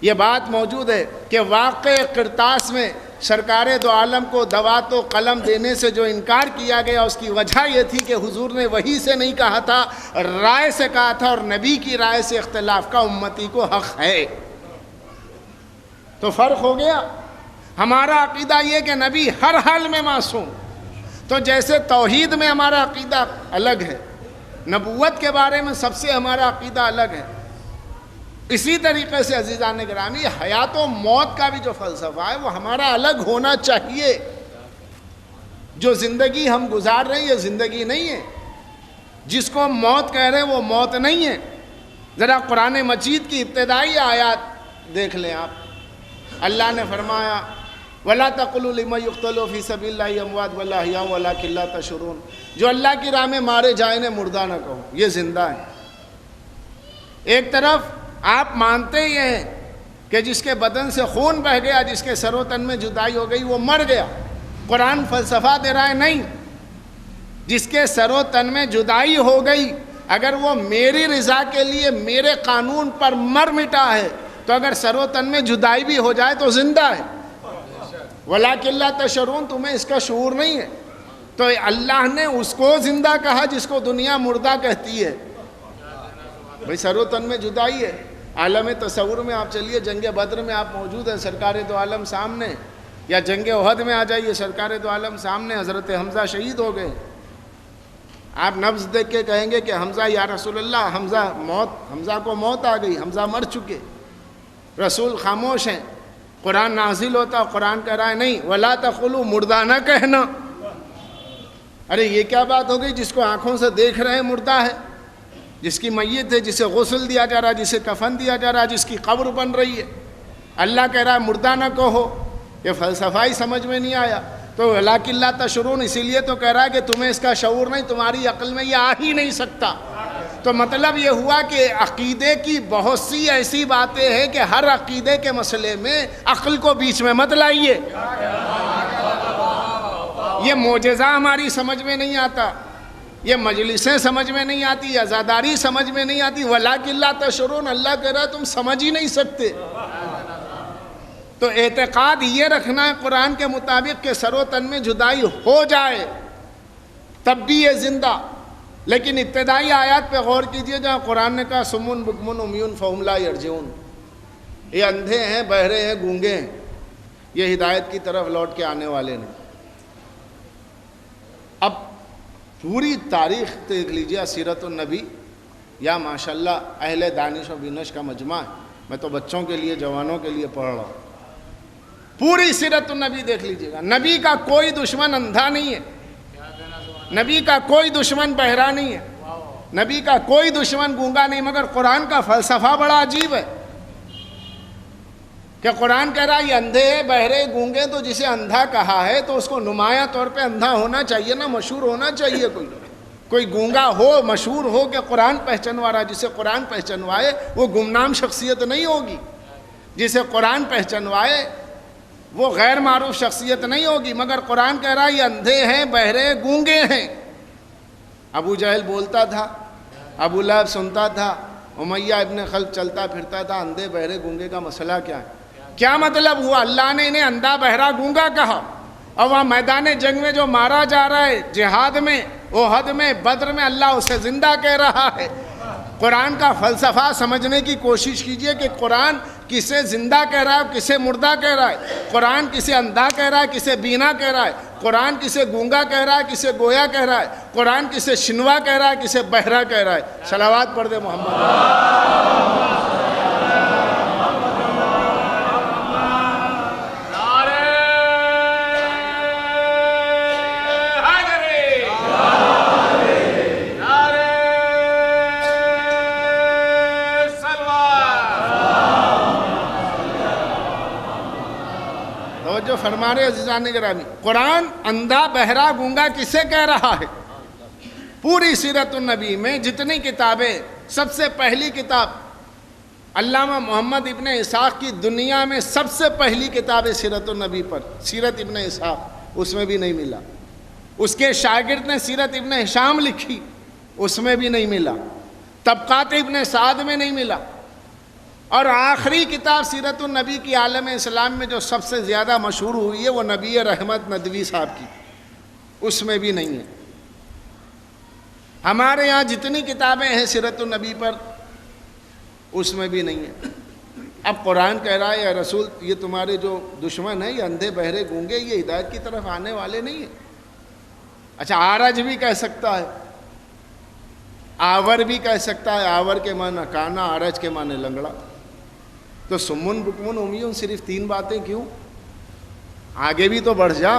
یہ بات موجود ہے کہ واقع قرطاس میں سرکار دو عالم کو دوات و قلم دینے سے جو انکار کیا گیا، اس کی وجہ یہ تھی کہ حضور نے وحی سے نہیں کہا تھا، رائے سے کہا تھا، اور نبی کی رائے سے اختلاف کا امتی کو حق ہے. تو فرق ہو گیا. ہمارا عقیدہ یہ کہ نبی ہر حال میں معصوم. تو جیسے توحید میں ہمارا عقیدہ الگ ہے، نبوت کے بارے میں سب سے ہمارا عقیدہ الگ ہے، اسی طریقے سے عزیزان گرامی حیات و موت کا بھی جو فلسفہ ہے وہ ہمارا الگ ہونا چاہیے. جو زندگی ہم گزار رہے ہیں یہ زندگی نہیں ہے. جس کو ہم موت کہہ رہے ہیں وہ موت نہیں ہے. ذرا قرآن مجید کی ابتدائی آیات دیکھ لیں آپ. اللہ نے فرمایا وَلَا تَقُلُوا لِمَنْ يُقْتَلُ فِي سَبِيلِ اللَّهِ أَمْوَاتٌ بَلْ أَحْيَاءٌ وَلَكِنْ لَا تَشْعُرُونَ. جو اللہ کی راہ میں مارے جائیں انہیں مردہ نہ کہو، یہ زندہ ہیں. ایک طرف آپ مانتے یہ ہیں کہ جس کے بدن سے خون بہہ گیا، جس کے سر و تن میں جدائی ہو گئی وہ مر گیا. قرآن فلسفہ دے رہا ہے نہیں، جس کے سر و تن میں جدائی ہو گئی اگر وہ میری رضا کے لیے میرے قانون پر مر مٹا ہے تو اگر سر و تن میں جدائی بھی ہو جائے تو زندہ ہے. وَلَكِنْ لَا تَشْعُرُونَ. تمہیں اس کا شعور نہیں ہے. تو اللہ نے اس کو زندہ کہا جس کو دنیا مردہ کہتی ہے. بھئی سر و تن میں جدائی ہے. عالم تصور میں آپ چلیے، جنگ بدر میں آپ موجود ہیں، سرکار دو عالم سامنے، یا جنگ احد میں آ جائیے، سرکار دو عالم سامنے، حضرت حمزہ شہید ہو گئے. آپ نبض دیکھ کے کہیں گے کہ حمزہ یا رسول اللہ، حمزہ کو موت آ گئی، حمزہ مر چکے. رسول خاموش ہیں. قرآن نازل ہوتا، قرآن کہہ رہا ہے نہیں، وَلَا تَقُولُوا، مردہ نہ کہنا. ارے یہ کیا بات ہو گئی؟ جس کو آنکھوں سے دیکھ رہے ہیں مردہ ہے، جس کی میت ہے، جسے غسل دیا جا رہا ہے، جسے کفن دیا جا رہا ہے، جس کی قبر بن رہی ہے، اللہ کہہ رہا ہے مردہ نہ کہو. یہ فلسفہ ہی سمجھ میں نہیں آیا. تو وَلَكِنْ لَا تَشْعُرُونَ اسی لیے تو کہہ رہا ہے کہ تمہیں اس کا شعور نہیں، تمہاری عقل میں یہ آ ہی نہیں سکتا. تو مطلب یہ ہوا کہ عقیدے کی بہت سی ایسی باتیں ہیں کہ ہر عقیدے کے مسئلے میں عقل کو بیچ میں مت لائیے. یہ معجزہ ہماری سمجھ میں نہیں آتا، یہ مجلسیں سمجھ میں نہیں آتی، عزاداری سمجھ میں نہیں آتی. وَلَكِنْ لَا تَشْعُرُونَ، اللہ کہہ رہا ہے تم سمجھ ہی نہیں سکتے. تو اعتقاد یہ رکھنا ہے قرآن کے مطابق کہ سر و تن میں جدائی ہو جائے تب بھی یہ زندہ، لیکن ابتدائی آیات پہ غور کیجئے جہاں قرآن نے کہا سمن بکمن عمیون فہم لا یرجعون، یہ اندھے ہیں، بہرے ہیں، گونگے ہیں، یہ ہدایت کی طرف لوٹ کے آنے والے نہیں۔ اب پوری تاریخ دیکھ لیجئے، سیرت النبی یا ماشاءاللہ اہل دانش و بینش کا مجمع ہے، میں تو بچوں کے لیے جوانوں کے لیے پڑھ رہا ہوں۔ پوری سیرت النبی دیکھ لیجئے گا، نبی کا کوئی دشمن اندھا نہیں ہے، نبی کا کوئی دشمن بہرا نہیں ہے، نبی کا کوئی دشمن گونگا نہیں، مگر قرآن کا فلسفہ بڑا عجیب ہے کہ قرآن کہہ رہا ہے یہ اندھے بہرے گونگے، تو جسے اندھا کہا ہے تو اس کو نمایاں طور پہ اندھا ہونا چاہیے نا، مشہور ہونا چاہیے، کوئی گونگا ہو، مشہور ہو کہ قرآن پہچنوا رہا، جسے قرآن پہچنوائے وہ گمنام شخصیت نہیں ہوگی، جسے قرآن پہچنوائے وہ غیر معروف شخصیت نہیں ہوگی، مگر قرآن کہہ رہا ہے یہ اندھے ہیں، بہرے گونگے ہیں۔ ابو جہل بولتا تھا، ابو لہب سنتا تھا، امیہ ابن خلف چلتا پھرتا تھا، اندھے بہرے گونگے کا مسئلہ کیا ہے؟ کیا مطلب ہوا؟ اللہ نے انہیں اندھا بہرا گونگا کہا، اور وہاں میدان جنگ میں جو مارا جا رہا ہے، جہاد میں، احد میں، بدر میں، اللہ اسے زندہ کہہ رہا ہے۔ قرآن کا فلسفہ سمجھنے کی کوشش کیجئے کہ قرآن کسے زندہ کہہ رہا ہے، کسے مردہ کہہ رہا ہے، قرآن کسے اندھا کہہ رہا ہے، کسے بینا کہہ رہا ہے، قرآن کسے گونگا کہہ رہا ہے، کسے گویا کہہ رہا ہے، قرآن کسے شنوا کہہ رہا ہے، کسے بہرا کہہ رہا ہے۔ صلوات پڑھ دے محمد۔ جو فرما رہے عزیزان گرامی، قرآن اندھا بہرا گونگا کسے کہہ رہا ہے؟ پوری سیرت النبی میں جتنی کتابیں، سب سے پہلی کتاب علامہ محمد ابن اسحاق کی دنیا میں سب سے پہلی کتاب سیرت النبی پر، سیرت ابن اسحاق، اس میں بھی نہیں ملا۔ اس کے شاگرد نے سیرت ابن ہشام لکھی، اس میں بھی نہیں ملا۔ طبقات ابن سعد میں نہیں ملا۔ اور آخری کتاب سیرت النبی کی عالم اسلام میں جو سب سے زیادہ مشہور ہوئی ہے وہ نبی رحمت ندوی صاحب کی، اس میں بھی نہیں ہے۔ ہمارے یہاں جتنی کتابیں ہیں سیرت النبی پر، اس میں بھی نہیں ہے۔ اب قرآن کہہ رہا ہے یا رسول یہ تمہارے جو دشمن ہیں، یہ اندھے بہرے گونگے، یہ ہدایت کی طرف آنے والے نہیں ہیں۔ اچھا، آرج بھی کہہ سکتا ہے، آور بھی کہہ سکتا ہے، آور کے معنی کانا، آرج کے معنی لنگڑا۔ تو سمن بکمن عمیون صرف 3 باتیں کیوں؟ آگے بھی تو بڑھ جا۔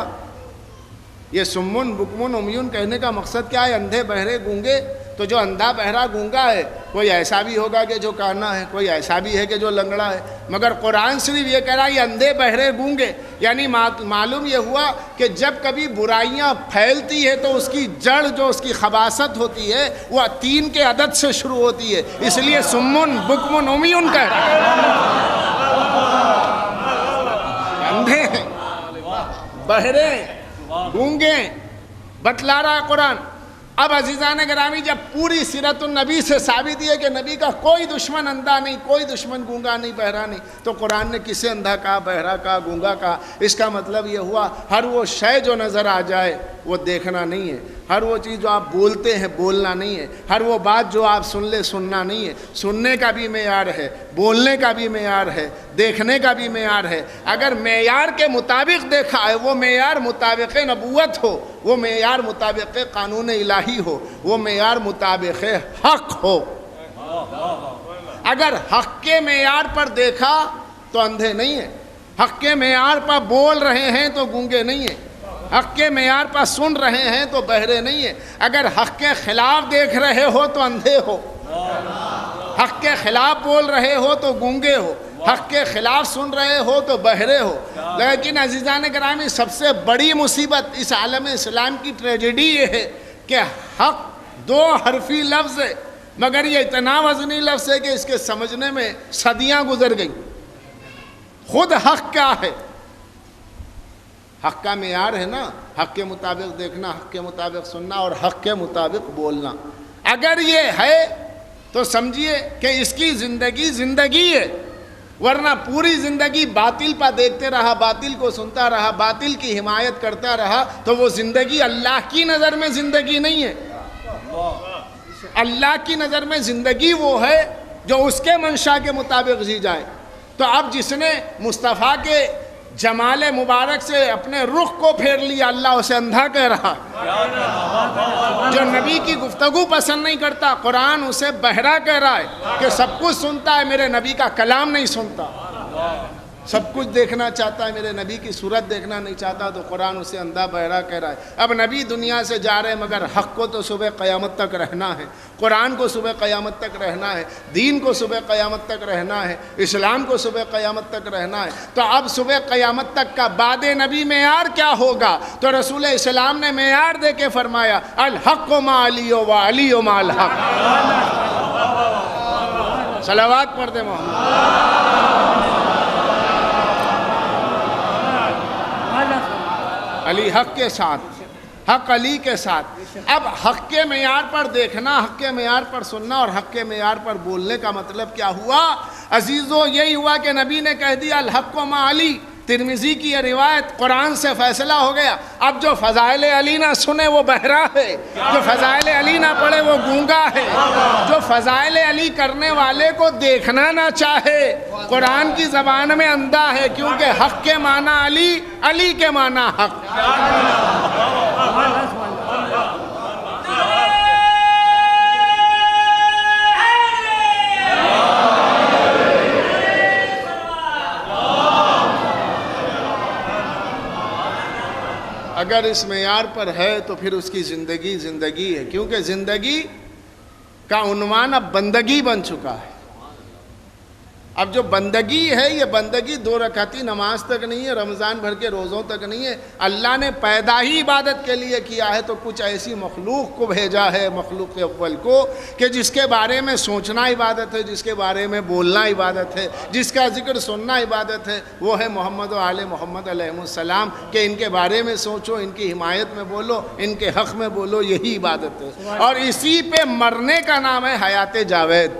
یہ سمن بکمن عمیون کہنے کا مقصد کیا ہے؟ اندھے بہرے گونگے۔ تو جو اندھا بہرا گونگا ہے، کوئی ایسا بھی ہوگا کہ جو کانا ہے، کوئی ایسا بھی ہے کہ جو لنگڑا ہے، مگر قرآن صرف یہ کہہ رہا ہے یہ اندھے بہرے گونگے۔ یعنی معلوم یہ ہوا کہ جب کبھی برائیاں پھیلتی ہے تو اس کی جڑ، جو اس کی خباثت ہوتی ہے، وہ 3 کے عدد سے شروع ہوتی ہے، اس لیے سمن بکمن عمیون کہہ رہا ہے۔ اندھے ہیں، بہرے، گونگے، بتلا رہا ہے قرآن۔ اب عزیزان گرامی، جب پوری سیرت النبی سے ثابت ہے کہ نبی کا کوئی دشمن اندھا نہیں، کوئی دشمن گونگا نہیں، بہرا نہیں، تو قرآن نے کسے اندھا کہا، بہرا کہا، گونگا کہا؟ اس کا مطلب یہ ہوا ہر وہ شے جو نظر آ جائے وہ دیکھنا نہیں ہے، ہر وہ چیز جو آپ بولتے ہیں بولنا نہیں ہے، ہر وہ بات جو آپ سن لے سننا نہیں ہے۔ سننے کا بھی معیار ہے، بولنے کا بھی معیار ہے، دیکھنے کا بھی معیار ہے۔ اگر معیار کے مطابق دیکھا ہے، وہ معیار مطابق نبوت ہو، وہ معیار مطابق قانون الہی ہو، وہ معیار مطابق حق ہو۔ اگر حق کے معیار پر دیکھا تو اندھے نہیں ہیں، حق کے معیار پر بول رہے ہیں تو گونگے نہیں ہیں، حق کے معیار پر سن رہے ہیں تو بہرے نہیں ہیں۔ اگر حق کے خلاف دیکھ رہے ہو تو اندھے ہو، حق کے خلاف بول رہے ہو تو گونگے ہو، حق کے خلاف سن رہے ہو تو بہرے ہو۔ لیکن عزیزان گرامی، سب سے بڑی مصیبت اس عالم اسلام کی ٹریجڈی یہ ہے کہ حق 2 حرفی لفظ ہے، مگر یہ اتنا وزنی لفظ ہے کہ اس کے سمجھنے میں صدیاں گزر گئیں۔ خود حق کیا ہے؟ حق کا معیار ہے نا، حق کے مطابق دیکھنا، حق کے مطابق سننا اور حق کے مطابق بولنا۔ اگر یہ ہے تو سمجھیے کہ اس کی زندگی ہے، ورنہ پوری زندگی باطل پہ دیکھتے رہا، باطل کو سنتا رہا، باطل کی حمایت کرتا رہا، تو وہ زندگی اللہ کی نظر میں زندگی نہیں ہے۔ اللہ کی نظر میں زندگی وہ ہے جو اس کے منشا کے مطابق جی جائے۔ تو اب جس نے مصطفیٰ کے جمال مبارک سے اپنے رخ کو پھیر لیا، اللہ اسے اندھا کہہ رہا۔ جو نبی کی گفتگو پسند نہیں کرتا، قرآن اسے بہرا کہہ رہا ہے کہ سب کچھ سنتا ہے، میرے نبی کا کلام نہیں سنتا۔ سب کچھ دیکھنا چاہتا ہے، میرے نبی کی صورت دیکھنا نہیں چاہتا، تو قرآن اسے اندھا بہرا کہہ رہا ہے۔ اب نبی دنیا سے جا رہے ہیں، مگر حق کو تو صبح قیامت تک رہنا ہے، قرآن کو صبح قیامت تک رہنا ہے، دین کو صبح قیامت تک رہنا ہے، اسلام کو صبح قیامت تک رہنا ہے۔ تو اب صبح قیامت تک کا بعد نبی معیار کیا ہوگا؟ تو رسول اسلام نے معیار دے کے فرمایا الحق مع علی و علی مع الحق۔ صلوات پڑھ دے محمد۔ علی حق کے ساتھ، حق علی کے ساتھ۔ اب حق کے معیار پر دیکھنا، حق کے معیار پر سننا اور حق کے معیار پر بولنے کا مطلب کیا ہوا عزیزو؟ یہی ہوا کہ نبی نے کہہ دیا الحق مع علی، ترمذی کی یہ روایت، قرآن سے فیصلہ ہو گیا۔ اب جو فضائل علی نہ سنے وہ بہرا ہے، جو فضائل علی نہ پڑھے وہ گونگا ہے، جو فضائل علی کرنے والے کو دیکھنا نہ چاہے قرآن کی زبان میں اندھا ہے، کیونکہ حق کے معنی علی، علی کے معنی حق۔ اگر اس معیار پر ہے تو پھر اس کی زندگی زندگی ہے، کیونکہ زندگی کا عنوان اب بندگی بن چکا ہے۔ اب جو بندگی ہے، یہ بندگی 2 رکعتی نماز تک نہیں ہے، رمضان بھر کے روزوں تک نہیں ہے۔ اللہ نے پیدا ہی عبادت کے لیے کیا ہے، تو کچھ ایسی مخلوق کو بھیجا ہے، مخلوق اول کو، کہ جس کے بارے میں سوچنا عبادت ہے، جس کے بارے میں بولنا عبادت ہے، جس کا ذکر سننا عبادت ہے، وہ ہے محمد و آل محمد علیہ السلام، کہ ان کے بارے میں سوچو، ان کی حمایت میں بولو، ان کے حق میں بولو، یہی عبادت ہے۔ اور اسی پہ مرنے کا نام ہے حیات جاوید۔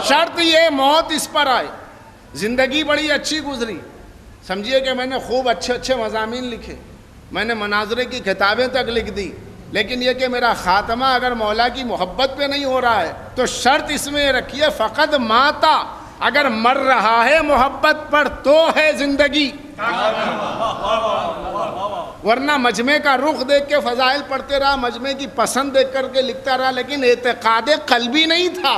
شرط یہ موت اس پر آئے۔ زندگی بڑی اچھی گزری، سمجھیے کہ میں نے خوب اچھے مضامین لکھے، میں نے مناظرے کی کتابیں تک لکھ دی، لیکن یہ کہ میرا خاتمہ اگر مولا کی محبت پہ نہیں ہو رہا ہے تو شرط اس میں رکھیے فقط ماتا، اگر مر رہا ہے محبت پر تو ہے زندگی، ورنہ مجمع کا رخ دیکھ کے فضائل پڑھتے رہا، مجمع کی پسند دیکھ کر کے لکھتا رہا، لیکن اعتقاد قلبی نہیں تھا۔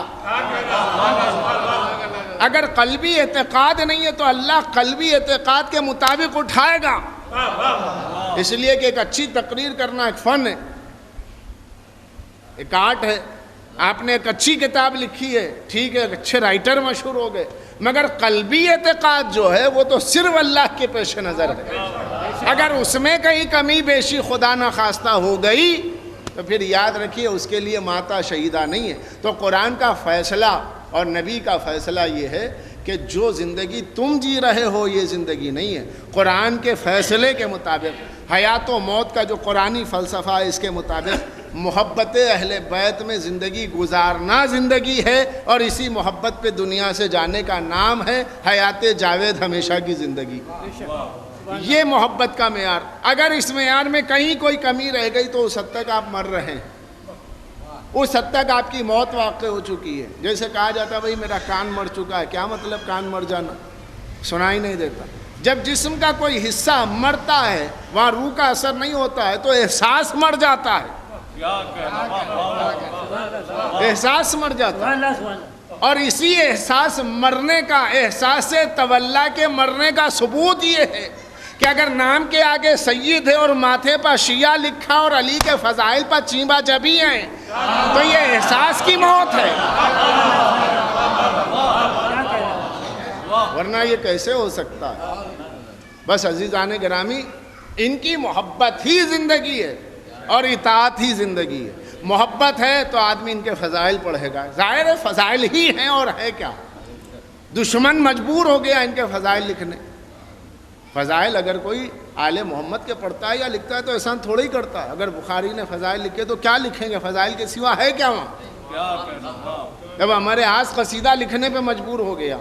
اگر قلبی اعتقاد نہیں ہے تو اللہ قلبی اعتقاد کے مطابق اٹھائے گا۔ اس لیے کہ ایک اچھی تقریر کرنا ایک فن ہے، ایک آرٹ ہے۔ آپ نے ایک اچھی کتاب لکھی ہے، ٹھیک ہے، اچھے رائٹر مشہور ہو گئے، مگر قلبی اعتقاد جو ہے وہ تو صرف اللہ کے پیش نظر ہے۔ اگر اس میں کہیں کمی بیشی خدا نہ خواستہ ہو گئی تو پھر یاد رکھیے اس کے لیے ماتا شہیدہ نہیں ہے۔ تو قرآن کا فیصلہ اور نبی کا فیصلہ یہ ہے کہ جو زندگی تم جی رہے ہو یہ زندگی نہیں ہے۔ قرآن کے فیصلے کے مطابق حیات و موت کا جو قرآنی فلسفہ ہے، اس کے مطابق محبت اہل بیت میں زندگی گزارنا زندگی ہے، اور اسی محبت پہ دنیا سے جانے کا نام ہے حیات جاوید، ہمیشہ کی زندگی۔ یہ محبت کا معیار، اگر اس معیار میں کہیں کوئی کمی رہ گئی تو اس حد تک آپ مر رہے ہیں، اس حد تک آپ کی موت واقع ہو چکی ہے۔ جیسے کہا جاتا ہے بھائی میرا کان مر چکا ہے، کیا مطلب کان مر جانا؟ سنائی نہیں دیتا۔ جب جسم کا کوئی حصہ مرتا ہے وہاں روح کا اثر نہیں ہوتا ہے تو احساس مر جاتا ہے، احساس مر جاتا ہے۔ اور اسی احساس مرنے کا، احساس تولا کے مرنے کا ثبوت یہ ہے کہ اگر نام کے آگے سید ہے اور ماتھے پر شیعہ لکھا اور علی کے فضائل پر چیمبا جبی ہیں تو یہ احساس کی موت ہے، ورنہ یہ کیسے ہو سکتا ہے؟ بس عزیزان گرامی، ان کی محبت ہی زندگی ہے اور اطاعت ہی زندگی ہے۔ محبت ہے تو آدمی ان کے فضائل پڑھے گا، ظاہر ہے فضائل ہی ہیں، اور ہے کیا؟ دشمن مجبور ہو گیا ان کے فضائل لکھنے۔ فضائل اگر کوئی آل محمد کے پڑھتا ہے یا لکھتا ہے تو احسان تھوڑا ہی کرتا ہے۔ اگر بخاری نے فضائل لکھے تو کیا لکھیں گے؟ فضائل کے سوا ہے کیا وہاں؟ جب ہمارے آس قصیدہ لکھنے پہ مجبور ہو گیا،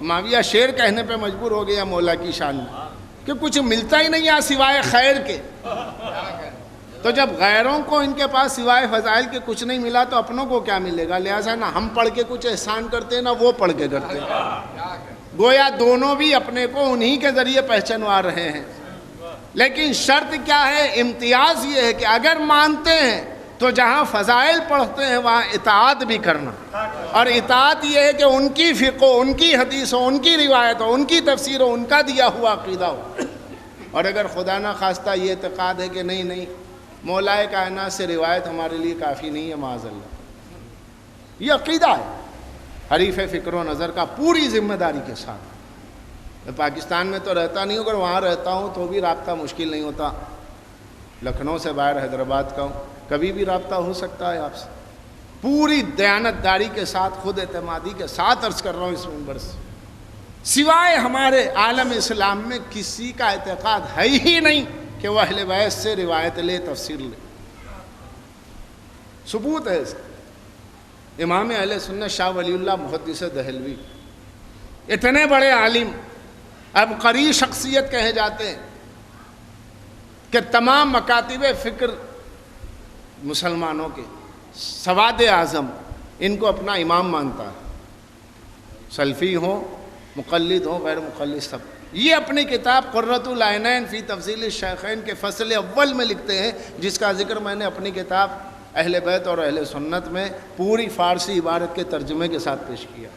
معاویہ شعر کہنے پہ مجبور ہو گیا مولا کی شان میں، کہ کچھ ملتا ہی نہیں یہاں سوائے خیر کے، تو جب غیروں کو ان کے پاس سوائے فضائل کے کچھ نہیں ملا تو اپنوں کو کیا ملے گا؟ لہٰذا نہ ہم پڑھ کے کچھ احسان کرتے ہیں نہ وہ پڑھ کے کرتے ہیں، گویا دونوں بھی اپنے کو انہی کے ذریعے پہچانوا رہے ہیں۔ لیکن شرط کیا ہے؟ امتیاز یہ ہے کہ اگر مانتے ہیں تو جہاں فضائل پڑھتے ہیں وہاں اطاعت بھی کرنا، اور اطاعت یہ ہے کہ ان کی فقہ ہو، ان کی حدیث ہو، ان کی روایت ہو، ان کی تفسیر ہو، ان کا دیا ہوا عقیدہ ہو۔ اور اگر خدا نہ خواستہ یہ اعتقاد ہے کہ نہیں مولائے کائنات سے روایت ہمارے لیے کافی نہیں ہے، معاذ اللہ، یہ عقیدہ ہے حریف فکر و نظر کا، پوری ذمہ داری کے ساتھ۔ میں پاکستان میں تو رہتا نہیں ہوں، اگر وہاں رہتا ہوں تو بھی رابطہ مشکل نہیں ہوتا، لکھنؤ سے باہر حیدرآباد کا ہوں، کبھی بھی رابطہ ہو سکتا ہے آپ سے، پوری دیانتداری کے ساتھ، خود اعتمادی کے ساتھ عرض کر رہا ہوں اس منبر سے۔ سوائے ہمارے عالم اسلام میں کسی کا اعتقاد ہے ہی نہیں کہ وہ اہل بیت سے روایت لے، تفسیر لے، ثبوت ہے اس کا۔ امام اہل سنت شاہ ولی اللہ محدث دہلوی اتنے بڑے عالم، عبقری شخصیت کہے جاتے ہیں کہ تمام مکاتب فکر مسلمانوں کے سواد اعظم ان کو اپنا امام مانتا ہے، سلفی ہوں، مقلد ہوں، غیر مقلد، سب۔ یہ اپنی کتاب قرۃ العینین فی تفضیل الشیخین کے فصل اول میں لکھتے ہیں، جس کا ذکر میں نے اپنی کتاب اہل بیت اور اہل سنت میں پوری فارسی عبارت کے ترجمے کے ساتھ پیش کیا۔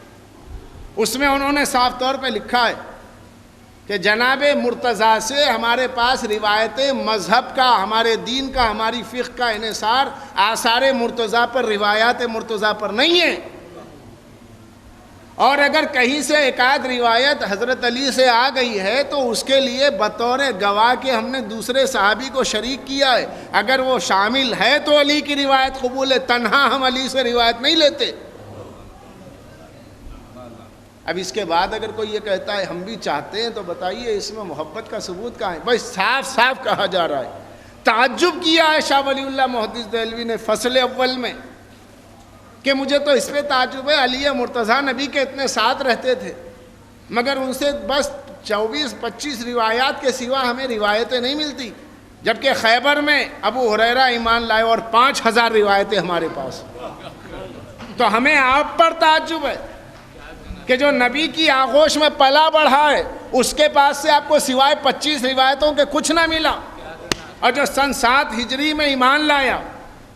اس میں انہوں نے صاف طور پہ لکھا ہے کہ جناب مرتضیٰ سے ہمارے پاس روایت مذہب کا، ہمارے دین کا، ہماری فقہ کا انحصار آثار مرتضیٰ پر، روایات مرتضیٰ پر نہیں ہے، اور اگر کہیں سے ایک آدھ روایت حضرت علی سے آ گئی ہے تو اس کے لیے بطور گواہ کے ہم نے دوسرے صحابی کو شریک کیا ہے، اگر وہ شامل ہے تو علی کی روایت قبول ہے، تنہا ہم علی سے روایت نہیں لیتے۔ اب اس کے بعد اگر کوئی یہ کہتا ہے ہم بھی چاہتے ہیں تو بتائیے اس میں محبت کا ثبوت کہاں ہے؟ بھائی صاف صاف کہا جا رہا ہے۔ تعجب کیا ہے شاہ ولی اللہ محدث دہلوی نے فصل اول میں کہ مجھے تو اس پہ تعجب ہے، علی مرتضیٰ نبی کے اتنے ساتھ رہتے تھے مگر ان سے بس 24-25 روایات کے سوا ہمیں روایتیں نہیں ملتی، جبکہ خیبر میں ابو ہریرہ ایمان لائے اور 5000 روایتیں ہمارے پاس۔ تو ہمیں آپ پر تعجب ہے کہ جو نبی کی آغوش میں پلا بڑھا ہے اس کے پاس سے آپ کو سوائے 25 روایتوں کے کچھ نہ ملا، اور جو سن 7 ہجری میں ایمان لایا،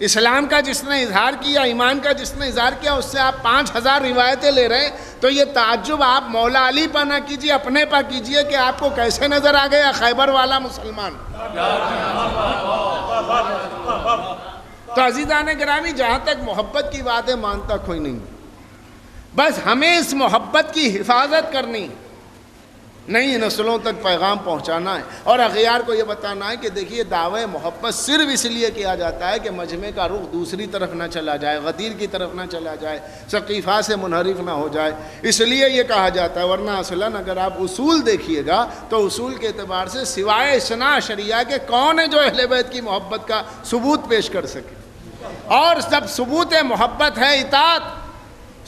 اسلام کا جس نے اظہار کیا، ایمان کا جس نے اظہار کیا، اس سے آپ 5000 روایتیں لے رہے ہیں۔ تو یہ تعجب آپ مولا علی پر نہ کیجئے، اپنے پر کیجئے کہ آپ کو کیسے نظر آ گیا خیبر والا مسلمان۔ تو عزیزان گرامی، جہاں تک محبت کی بات ہے مانتا کوئی نہیں، بس ہمیں اس محبت کی حفاظت کرنی، نئی نسلوں تک پیغام پہنچانا ہے، اور اغیار کو یہ بتانا ہے کہ دیکھیے دعوی محبت صرف اس لیے کیا جاتا ہے کہ مجمع کا رخ دوسری طرف نہ چلا جائے، غدیر کی طرف نہ چلا جائے، ثقیفہ سے منحرف نہ ہو جائے، اس لیے یہ کہا جاتا ہے۔ ورنہ اصلاً اگر آپ اصول دیکھیے گا تو اصول کے اعتبار سے سوائے اثنا شریعہ کے کون ہے جو اہل بیت کی محبت کا ثبوت پیش کر سکے؟ اور جب ثبوت محبت ہے اطاعت،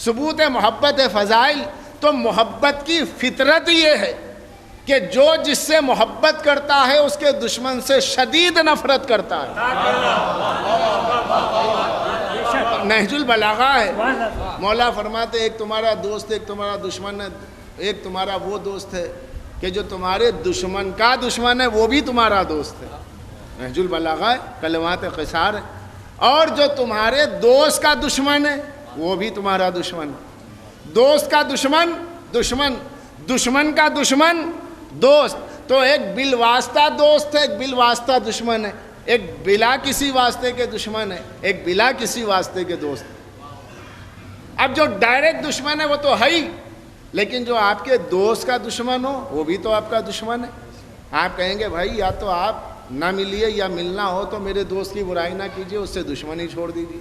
ثبوت محبت ہے فضائل، تو محبت کی فطرت یہ ہے کہ جو جس سے محبت کرتا ہے اس کے دشمن سے شدید نفرت کرتا ہے۔ نہج البلاغہ ہے، مولا فرماتے ایک تمہارا دوست ایک تمہارا دشمن ہے، ایک تمہارا وہ دوست ہے کہ جو تمہارے دشمن کا دشمن ہے وہ بھی تمہارا دوست ہے، نہج البلاغہ ہے، کلمات قصار ہے، اور جو تمہارے دوست کا دشمن ہے وہ بھی تمہارا دشمن ہے۔ دوست کا دشمن دشمن، دشمن کا دشمن دوست، تو ایک بالواسطہ دوست ہے، ایک بالواسطہ دشمن ہے، ایک بلا کسی واسطے کے دشمن ہے، ایک بلا کسی واسطے کے دوست ہے۔ اب جو ڈائریکٹ دشمن ہے وہ تو ہے ہی، لیکن جو آپ کے دوست کا دشمن ہو وہ بھی تو آپ کا دشمن ہے۔ آپ کہیں گے بھائی یا تو آپ نہ ملیے یا ملنا ہو تو میرے دوست کی برائی نہ کیجیے، اس سے دشمنی چھوڑ دیجیے،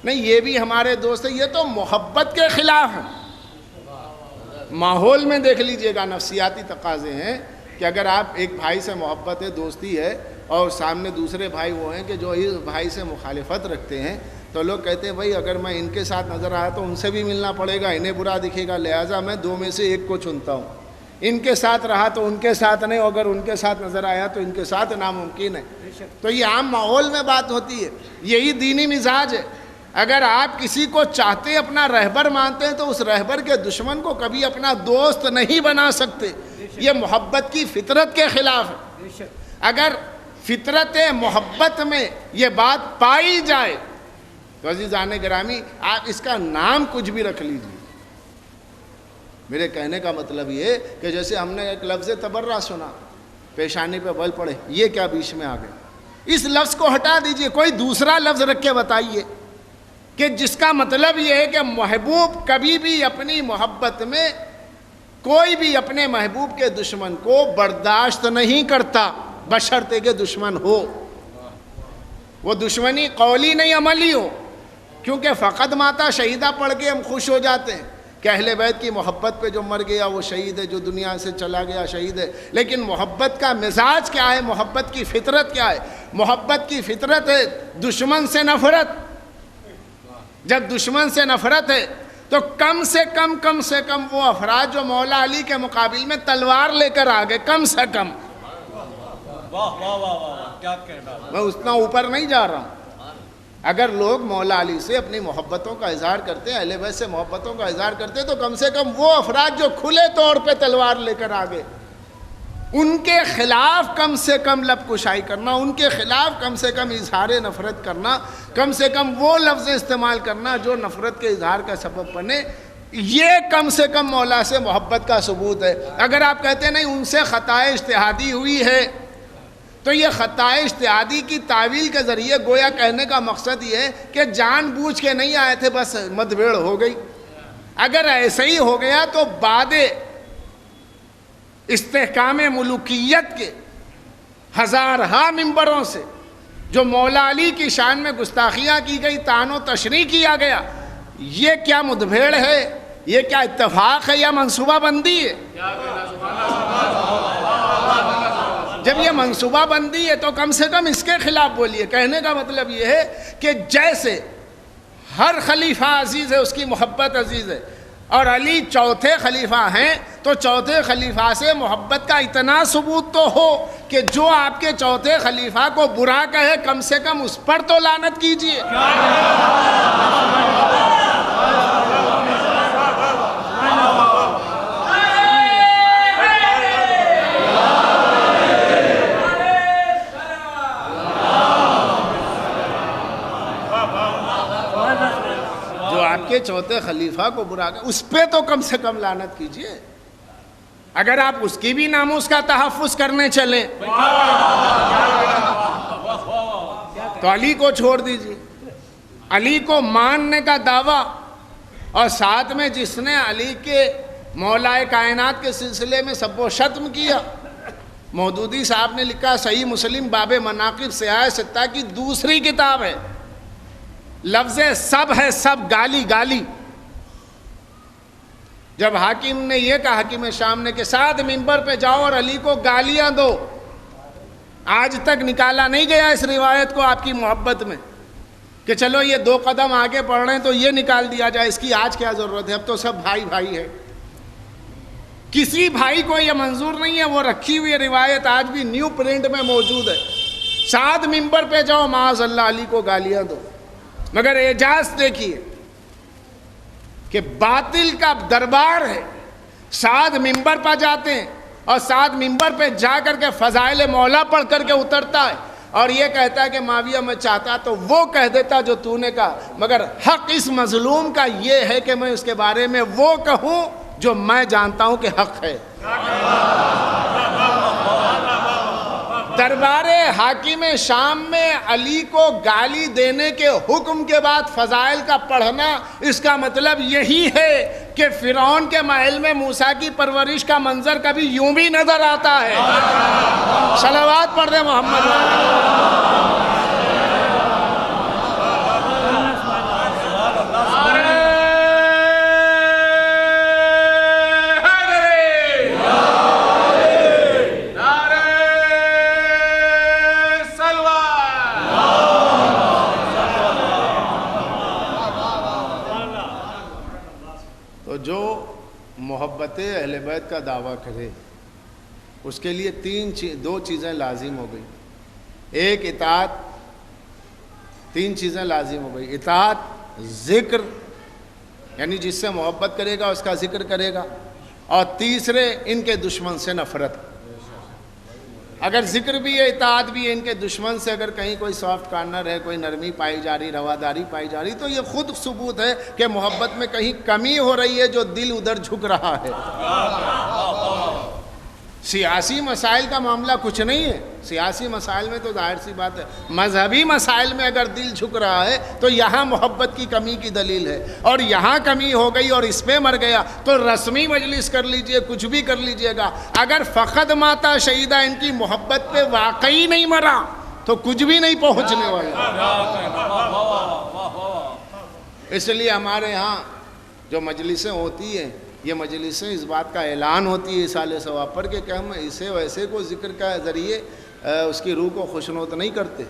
نہیں یہ بھی ہمارے دوست ہے، یہ تو محبت کے خلاف ہے۔ ماحول میں دیکھ لیجئے گا، نفسیاتی تقاضے ہیں کہ اگر آپ ایک بھائی سے محبت ہے، دوستی ہے، اور سامنے دوسرے بھائی وہ ہیں کہ جو اس بھائی سے مخالفت رکھتے ہیں، تو لوگ کہتے ہیں بھائی اگر میں ان کے ساتھ نظر آیا تو ان سے بھی ملنا پڑے گا، انہیں برا دکھے گا، لہٰذا میں 2 میں سے ایک کو چنتا ہوں۔ ان کے ساتھ رہا تو ان کے ساتھ نہیں، اگر ان کے ساتھ نظر آیا تو ان کے ساتھ ناممکن ہے. تو یہ عام ماحول میں بات ہوتی ہے، یہی دینی مزاج ہے. اگر آپ کسی کو چاہتے اپنا رہبر مانتے ہیں تو اس رہبر کے دشمن کو کبھی اپنا دوست نہیں بنا سکتے. یہ محبت کی فطرت کے خلاف ہے. اگر فطرت محبت میں یہ بات پائی جائے تو عزیزان گرامی آپ اس کا نام کچھ بھی رکھ لیجیے. میرے کہنے کا مطلب یہ کہ جیسے ہم نے ایک لفظ تبرہ سنا، پیشانی پہ بل پڑے، یہ کیا بیچ میں آ گئے؟ اس لفظ کو ہٹا دیجئے، کوئی دوسرا لفظ رکھ کے بتائیے کہ جس کا مطلب یہ ہے کہ محبوب کبھی بھی اپنی محبت میں کوئی بھی اپنے محبوب کے دشمن کو برداشت نہیں کرتا، بشرطے کہ دشمن ہو. وہ دشمنی قولی نہیں عملی ہو. کیونکہ فقط ماتا شہیدہ پڑھ کے ہم خوش ہو جاتے ہیں کہ اہل بیت کی محبت پہ جو مر گیا وہ شہید ہے، جو دنیا سے چلا گیا شہید ہے. لیکن محبت کا مزاج کیا ہے؟ محبت کی فطرت کیا ہے؟ محبت کی فطرت ہے دشمن سے نفرت. جب دشمن سے نفرت ہے تو کم سے کم وہ افراد جو مولا علی کے مقابل میں تلوار لے کر آگے، کم سے کم. میں اتنا اوپر نہیں جا رہا ہوں. اگر لوگ مولا علی سے اپنی محبتوں کا اظہار کرتے ہیں، اہل بیت سے محبتوں کا اظہار کرتے ہیں، تو کم سے کم وہ افراد جو کھلے طور پہ تلوار لے کر آگے، ان کے خلاف کم سے کم لب کشائی کرنا، ان کے خلاف کم سے کم اظہار نفرت کرنا، کم سے کم وہ لفظ استعمال کرنا جو نفرت کے اظہار کا سبب بنے، یہ کم سے کم مولا سے محبت کا ثبوت ہے. اگر آپ کہتے ہیں نہیں ان سے خطا اجتہادی ہوئی ہے، تو یہ خطا اجتہادی کی تعویل کے ذریعے گویا کہنے کا مقصد یہ ہے کہ جان بوجھ کے نہیں آئے تھے، بس مدبھیڑ ہو گئی. اگر ایسے ہی ہو گیا تو بعد استحکام ملوکیت کے ہزارہا ممبروں سے جو مولا علی کی شان میں گستاخیاں کی گئی، طعن و تشریح کیا گیا، یہ کیا مدبھیڑ ہے؟ یہ کیا اتفاق ہے یا منصوبہ بندی ہے؟ جب یہ منصوبہ بندی ہے تو کم سے کم اس کے خلاف بولیے. کہنے کا مطلب یہ ہے کہ جیسے ہر خلیفہ عزیز ہے، اس کی محبت عزیز ہے، اور علی چوتھے خلیفہ ہیں تو چوتھے خلیفہ سے محبت کا اتنا ثبوت تو ہو کہ جو آپ کے چوتھے خلیفہ کو برا کہے کم سے کم اس پر تو لعنت کیجئے. آپ کے چوتھے خلیفہ کو برا کر اس پہ تو کم سے کم لعنت کیجئے. اگر آپ اس کی بھی ناموس کا تحفظ کرنے چلیں تو علی کو چھوڑ دیجئے. علی کو ماننے کا دعویٰ اور ساتھ میں جس نے علی کے مولا کائنات کے سلسلے میں سب و شتم کیا. مودودی صاحب نے لکھا صحیح مسلم باب مناقب سیاہ ستہ کی دوسری کتاب ہے، لفظ سب ہے، سب گالی گالی. جب حاکم نے یہ کہا، حاکم شام نے، کہ ساتھ ممبر پہ جاؤ اور علی کو گالیاں دو، آج تک نکالا نہیں گیا اس روایت کو آپ کی محبت میں کہ چلو یہ 2 قدم آگے بڑھ رہے ہیں تو یہ نکال دیا جائے، اس کی آج کیا ضرورت ہے؟ اب تو سب بھائی بھائی ہے. کسی بھائی کو یہ منظور نہیں ہے. وہ رکھی ہوئی روایت آج بھی نیو پرنٹ میں موجود ہے. ساتھ ممبر پہ جاؤ، معاذ اللہ علی کو گالیاں دو. مگر اعجاز دیکھیے کہ باطل کا دربار ہے، ساتھ ممبر پر جاتے ہیں اور ساتھ ممبر پہ جا کر کے فضائل مولا پڑھ کر کے اترتا ہے اور یہ کہتا ہے کہ معاویہ میں چاہتا تو وہ کہہ دیتا جو تو نے کہا. مگر حق اس مظلوم کا یہ ہے کہ میں اس کے بارے میں وہ کہوں جو میں جانتا ہوں کہ حق ہے. دربار حاکم شام میں علی کو گالی دینے کے حکم کے بعد فضائل کا پڑھنا، اس کا مطلب یہی ہے کہ فرعون کے محل میں موسیٰ کی پرورش کا منظر کبھی یوں بھی نظر آتا ہے. صلوات پڑھ دیں محمد. محبت اہل بیت کا دعویٰ کرے اس کے لیے دو چیزیں لازم ہو گئی. ایک اطاعت، تین چیزیں لازم ہو گئی. اطاعت، ذکر یعنی جس سے محبت کرے گا اس کا ذکر کرے گا، اور تیسرے ان کے دشمن سے نفرت. اگر ذکر بھی ہے، اطاعت بھی ہے، ان کے دشمن سے اگر کہیں کوئی سافٹ کارنر ہے، کوئی نرمی پائی جا رہی، رواداری پائی جا رہی، تو یہ خود ثبوت ہے کہ محبت میں کہیں کمی ہو رہی ہے، جو دل ادھر جھک رہا ہے. سیاسی مسائل کا معاملہ کچھ نہیں ہے. سیاسی مسائل میں تو ظاہر سی بات ہے، مذہبی مسائل میں اگر دل جھک رہا ہے تو یہاں محبت کی کمی کی دلیل ہے. اور یہاں کمی ہو گئی اور اس پہ مر گیا تو رسمی مجلس کر لیجئے، کچھ بھی کر لیجئے گا، اگر فقط ماتا شہیدہ ان کی محبت پہ واقعی نہیں مرا تو کچھ بھی نہیں پہنچنے والا. اس لیے ہمارے ہاں جو مجلسیں ہوتی ہیں، یہ مجلسیں اس بات کا اعلان ہوتی ہے اصالِ ثواب پر کہ ہم اسے ویسے کو ذکر کا ذریعے اس کی روح کو خوشنود نہیں کرتے،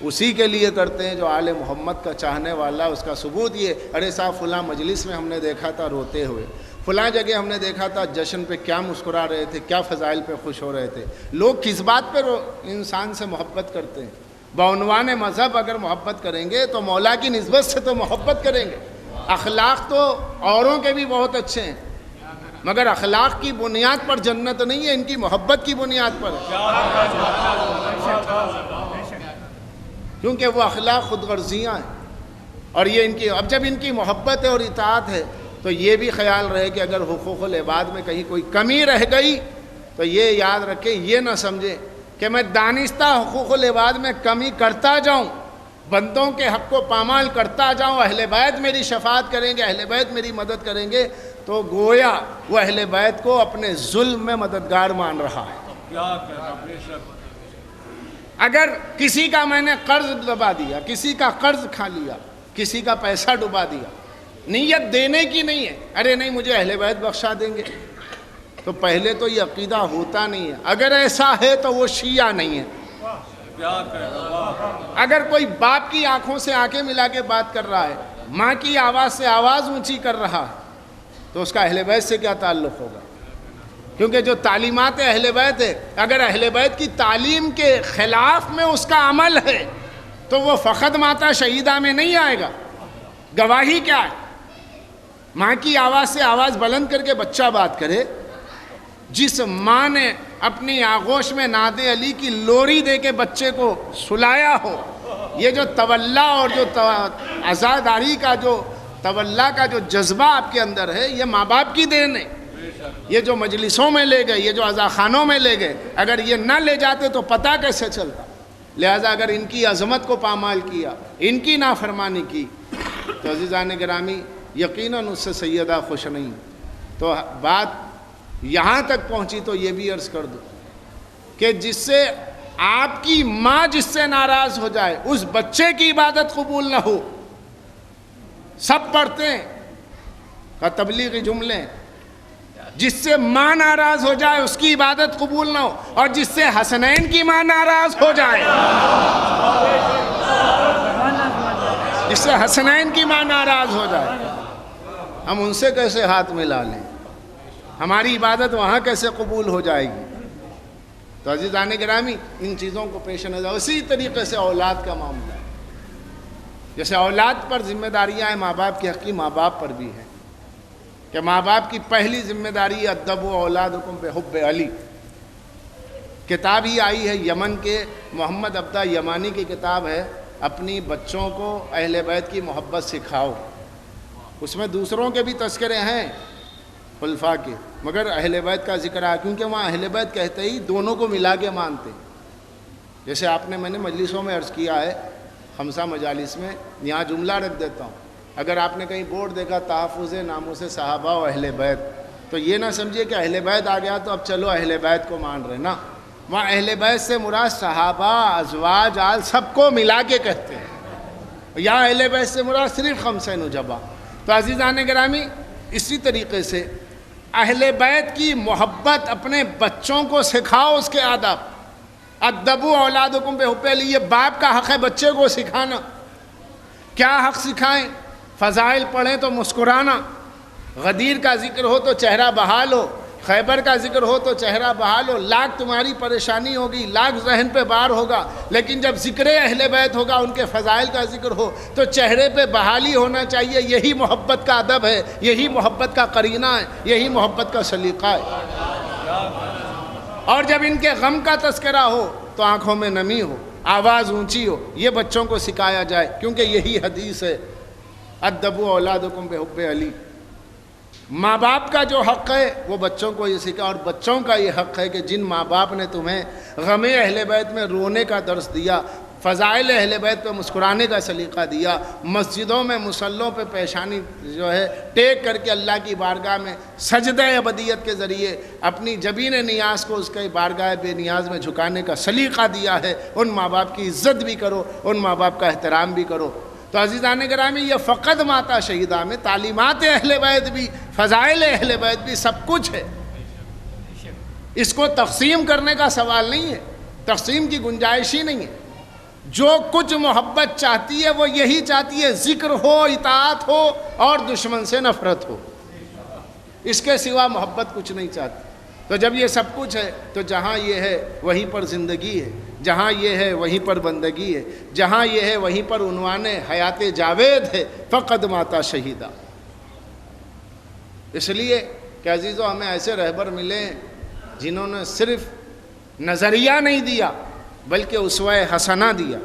اسی کے لیے کرتے ہیں جو آل محمد کا چاہنے والا. اس کا ثبوت یہ، ارے صاحب فلاں مجلس میں ہم نے دیکھا تھا روتے ہوئے، فلاں جگہ ہم نے دیکھا تھا جشن پہ کیا مسکرا رہے تھے، کیا فضائل پہ خوش ہو رہے تھے. لوگ کس بات پہ انسان سے محبت کرتے ہیں؟ بعنوان مذہب اگر محبت کریں گے تو مولا کی نسبت سے تو محبت کریں گے. اخلاق تو اوروں کے بھی بہت اچھے ہیں، مگر اخلاق کی بنیاد پر جنت نہیں ہے، ان کی محبت کی بنیاد پر ہے. کیونکہ وہ اخلاق خود غرضیاں ہیں. اور یہ ان کی، اب جب ان کی محبت ہے اور اطاعت ہے تو یہ بھی خیال رہے کہ اگر حقوق العباد میں کہیں کوئی کمی رہ گئی تو یہ یاد رکھیں، یہ نہ سمجھیں کہ میں دانستہ حقوق العباد میں کمی کرتا جاؤں، بندوں کے حق کو پامال کرتا جاؤں، اہل بیت میری شفاعت کریں گے، اہل بیت میری مدد کریں گے، تو گویا وہ اہل بیت کو اپنے ظلم میں مددگار مان رہا ہے. اگر کسی کا میں نے قرض دبا دیا، کسی کا قرض کھا لیا، کسی کا پیسہ ڈبا دیا، نیت دینے کی نہیں ہے، ارے نہیں مجھے اہل بیت بخشا دیں گے، تو پہلے تو یہ عقیدہ ہوتا نہیں ہے. اگر ایسا ہے تو وہ شیعہ نہیں ہے. اگر کوئی باپ کی آنکھوں سے آنکھیں ملا کے بات کر رہا ہے، ماں کی آواز سے آواز اونچی کر رہا ہے، تو اس کا اہل بیت سے کیا تعلق ہوگا؟ کیونکہ جو تعلیمات اہل بیت ہے، اگر اہل بیت کی تعلیم کے خلاف میں اس کا عمل ہے تو وہ فقط ماتا شہیدہ میں نہیں آئے گا. گواہی کیا ہے؟ ماں کی آواز سے آواز بلند کر کے بچہ بات کرے، جس ماں نے اپنی آغوش میں ناد علی کی لوری دے کے بچے کو سلایا ہو. یہ جو تولا اور جو عزاداری کا جو تولا کا جو جذبہ آپ کے اندر ہے، یہ ماں باپ کی دین ہے. یہ جو مجلسوں میں لے گئے، یہ جو عزاخانوں میں لے گئے، اگر یہ نہ لے جاتے تو پتہ کیسے چلتا؟ لہذا اگر ان کی عظمت کو پامال کیا، ان کی نافرمانی کی، تو عزیزان گرامی یقیناً اس سے سیدہ خوش نہیں. تو بات یہاں تک پہنچی تو یہ بھی عرض کر دوں کہ جس سے آپ کی ماں جس سے ناراض ہو جائے، اس بچے کی عبادت قبول نہ ہو. سب پڑھتے ہیں کا تبلیغی جملے، جس سے ماں ناراض ہو جائے اس کی عبادت قبول نہ ہو، اور جس سے حسنین کی ماں ناراض ہو جائے، جس سے حسنین کی ماں ناراض ہو جائے، ہم ان سے کیسے ہاتھ ملا لیں؟ ہماری عبادت وہاں کیسے قبول ہو جائے گی؟ تو عزیزان گرامی ان چیزوں کو پیش نظر، اسی طریقے سے اولاد کا معاملہ ہے. جیسے اولاد پر ذمہ داریاں ہیں، ماں باپ کی حقی ماں باپ پر بھی ہیں کہ ماں باپ کی پہلی ذمہ داری ادبوا اولادکم بحب علی. کتاب ہی آئی ہے یمن کے، محمد عبدہ یمانی کی کتاب ہے، اپنی بچوں کو اہل بیت کی محبت سکھاؤ. اس میں دوسروں کے بھی تذکرے ہیں خلفاء کے، مگر اہل بیت کا ذکر ہے کیونکہ وہاں اہل بیت کہتے ہی دونوں کو ملا کے مانتے. جیسے میں نے مجلسوں میں عرض کیا ہے، خمسہ مجالس میں، یہاں جملہ رکھ دیتا ہوں، اگر آپ نے کہیں بورڈ دیکھا تحفظ ناموس صحابہ و اہل بیت، تو یہ نہ سمجھیے کہ اہل بیت آ گیا تو اب چلو اہل بیت کو مان رہے نا. وہاں اہل بیت سے مراد صحابہ، ازواج، آل سب کو ملا کے کہتے ہیں. یہاں اہل بیت سے مراد صرف خمسہ نجبہ. تو عزیزان گرامی اسی طریقے سے اہل بیت کی محبت اپنے بچوں کو سکھاؤ، اس کے آداب. ادبوا اولادکم بحب علی، یہ باپ کا حق ہے بچے کو سکھانا. کیا حق سکھائیں؟ فضائل پڑھیں تو مسکرانا، غدیر کا ذکر ہو تو چہرہ بحال ہو، خیبر کا ذکر ہو تو چہرہ بحال ہو، لاکھ تمہاری پریشانی ہوگی، لاکھ ذہن پہ بار ہوگا، لیکن جب ذکر اہل بیت ہوگا، ان کے فضائل کا ذکر ہو تو چہرے پہ بحالی ہونا چاہیے۔ یہی محبت کا ادب ہے، یہی محبت کا قرینہ ہے، یہی محبت کا سلیقہ ہے۔ اور جب ان کے غم کا تذکرہ ہو تو آنکھوں میں نمی ہو، آواز اونچی ہو، یہ بچوں کو سکھایا جائے، کیونکہ یہی حدیث ہے، ادبوا اولادکم بحب علی۔ ماں باپ کا جو حق ہے وہ بچوں کو یہ سکھا، اور بچوں کا یہ حق ہے کہ جن ماں باپ نے تمہیں غم اہل بیت میں رونے کا درس دیا، فضائل اہل بیت پہ مسکرانے کا سلیقہ دیا، مسجدوں میں مصلوں پہ پیشانی جو ہے ٹیک کر کے اللہ کی بارگاہ میں سجدہ ابدیت کے ذریعے اپنی جبین نیاز کو اس کے بارگاہ بے نیاز میں جھکانے کا سلیقہ دیا ہے، ان ماں باپ کی عزت بھی کرو، ان ماں باپ کا احترام بھی کرو۔ تو عزیزان گرامی، یہ فقط ماتا شہیدہ میں تعلیمات اہل بیت بھی، فضائل اہل بیت بھی سب کچھ ہے۔ اس کو تقسیم کرنے کا سوال نہیں ہے، تقسیم کی گنجائش ہی نہیں ہے۔ جو کچھ محبت چاہتی ہے وہ یہی چاہتی ہے، ذکر ہو، اطاعت ہو اور دشمن سے نفرت ہو، اس کے سوا محبت کچھ نہیں چاہتی۔ تو جب یہ سب کچھ ہے تو جہاں یہ ہے وہیں پر زندگی ہے، جہاں یہ ہے وہیں پر بندگی ہے، جہاں یہ ہے وہیں پر عنوان حیات جاوید ہے، فقط ماتا شہیدہ۔ اس لیے کہ عزیزو، ہمیں ایسے رہبر ملے ہیں جنہوں نے صرف نظریہ نہیں دیا بلکہ اسوہ حسنہ دیا،